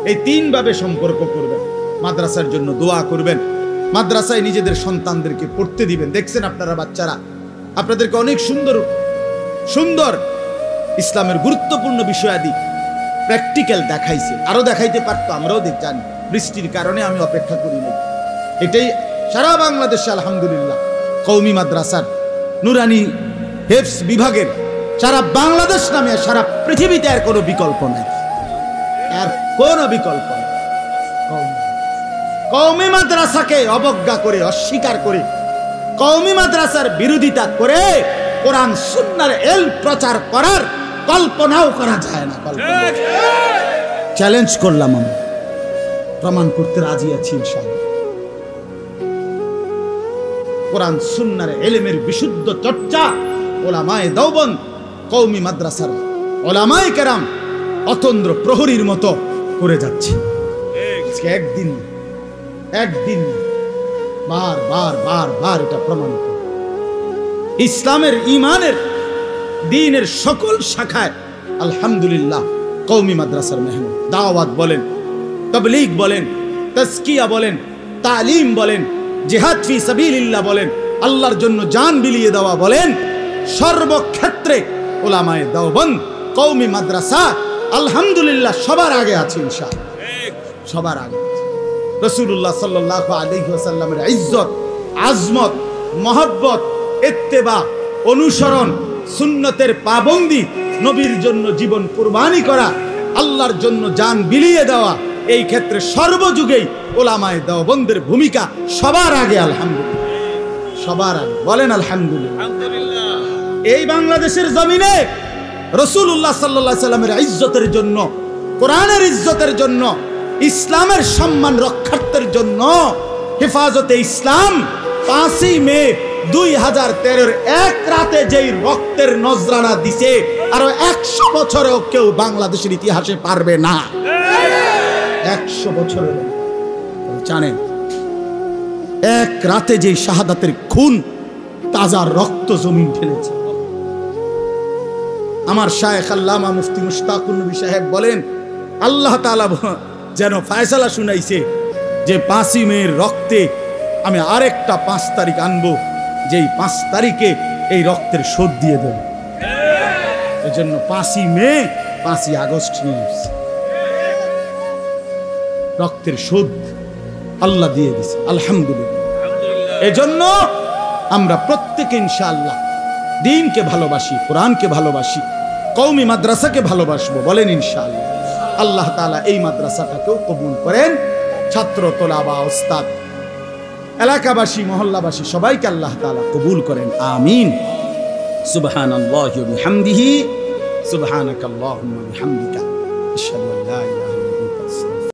এই তিনভাবে সম্পর্ক করবেন। মাদ্রাসার জন্য দোয়া করবেন, মাদ্রাসায় নিজেদের সন্তানদেরকে পড়তে দিবেন। দেখছেন আপনারা বাচ্চারা আপনাদেরকে অনেক সুন্দর সুন্দর ইসলামের গুরুত্বপূর্ণ বিষয়াদি প্র্যাকটিক্যাল দেখাইছে, আরো দেখাইতে পারতো, আমরাও জানি। বৃষ্টির কারণে আমি অপেক্ষা করি নাই। এটাই সারা বাংলাদেশে আলহামদুলিল্লাহ কওমি মাদ্রাসার নুরানি হেফজ বিভাগের সারা বাংলাদেশ নামে সারা পৃথিবীতে আর কোনো বিকল্প নাই, আর কোনো বিকল্প নাই। কওমি মাদ্রাসাকে অবজ্ঞা করে, অস্বীকার করে, কওমি মাদ্রাসার বিরোধিতা করে কোরআন সুন্নাহর ইলম প্রচার করার কল্পনাও করা যায় না। চ্যালেঞ্জ করলাম, আমি প্রমাণ করতে রাজি আছি ইনশাআল্লাহ। কোরআন সুন্নাহর ইলমের বিশুদ্ধ চর্চা উলামায়ে দেওবন্দ, কওমি মাদ্রাসার উলামায়ে কেরাম অতন্দ্র প্রহরীর মতো করে যাচ্ছে। একদিন বার বার বার বার এটা প্রমাণ করে। ইসলামের, ইমানের, দ্বীনের সকল শাখায় আলহামদুলিল্লাহ কওমি মাদ্রাসার মেহনত। দাওয়াত বলেন, তাবলীগ বলেন, তাজকিয়া বলেন, তালিম বলেন, জিহাদ ফি সাবিলিল্লাহ বলেন, আল্লাহর জন্য জান বিলিয়ে দেওয়া বলেন, সর্বক্ষেত্রে উলামায়ে দেওবন্দ কওমি মাদ্রাসা আলহামদুলিল্লাহ সবার আগে আছে ইনশাআল্লাহ, সবার আগে। রাসূলুল্লাহ সাল্লাল্লাহু আলাইহি ওয়াসাল্লামের ইজ্জত, আজমত, মহব্বত, ইত্তেবা, অনুসরণ, সুন্নতের পাবন্দি, নবীর জন্য জীবন কুরবানি করা, আল্লাহর জন্য জান বিলিয়ে দেওয়া, এই ক্ষেত্রে সর্বযুগেই উলামায়ে দেওবন্দের ভূমিকা সবার আগে আলহামদুলিল্লাহ, সবার আগে। বলেন আলহামদুলিল্লাহ। এই বাংলাদেশের জমিনে রাসূলুল্লাহ সাল্লাল্লাহু আলাইহি সাল্লামের ইজ্জতের জন্য, কোরআনের ইজ্জতের জন্য, ইসলামের সম্মান রক্ষার্থের জন্য হেফাজতে ইসলাম 5ই মে 2013 এক রাতে যেই রক্তের নজরানা দিছে, আরো 100 বছরেও কেউ বাংলাদেশের ইতিহাসে পারবে না। 100 বছরের জানেন, এক রাতে যেই শাহাদাতের খুন, তাজা রক্ত জমিন ঢেলেছে। আমার শায়েখ আল্লামা মুফতি মুশতাকুর নবী সাহেব বলেন, আল্লাহ তাআলা যেন ফয়সালা শুনাইছে যে 5ই মের রক্তে আমি আরেকটা 5 তারিখ আনবো, যেই 5 তারিখে এই রক্তের শোধ দিয়ে দেব। এই জন্য 5ই মে 5ই আগস্ট নিয়ে আসছে, রক্তের শোধ আল্লাহ দিয়ে দিছে আলহামদুলিল্লাহ। এজন্য আমরা প্রত্যেকে ইনশাআল্লাহ দ্বীনকে ভালোবাসি, কোরআনকে ভালোবাসি, কওমি মাদ্রাসাকে ভালোবাসবো। বলেন ইনশাআল্লাহ। আল্লাহ তাআলা এই মাদ্রাসাটাকেও কবুল করেন। ছাত্র, তোলাবা, ওস্তাদ, এলাকাবাসী, মহল্লাবাসী সবাইকে আল্লাহ তাআলা কবুল করেন, আমিন। সুবহানাল্লাহি ওয়া বিহামদিহি, সুবহানাকাল্লাহুম্মা বিহামদিকা, আশহাদু আল্লা ইলাহা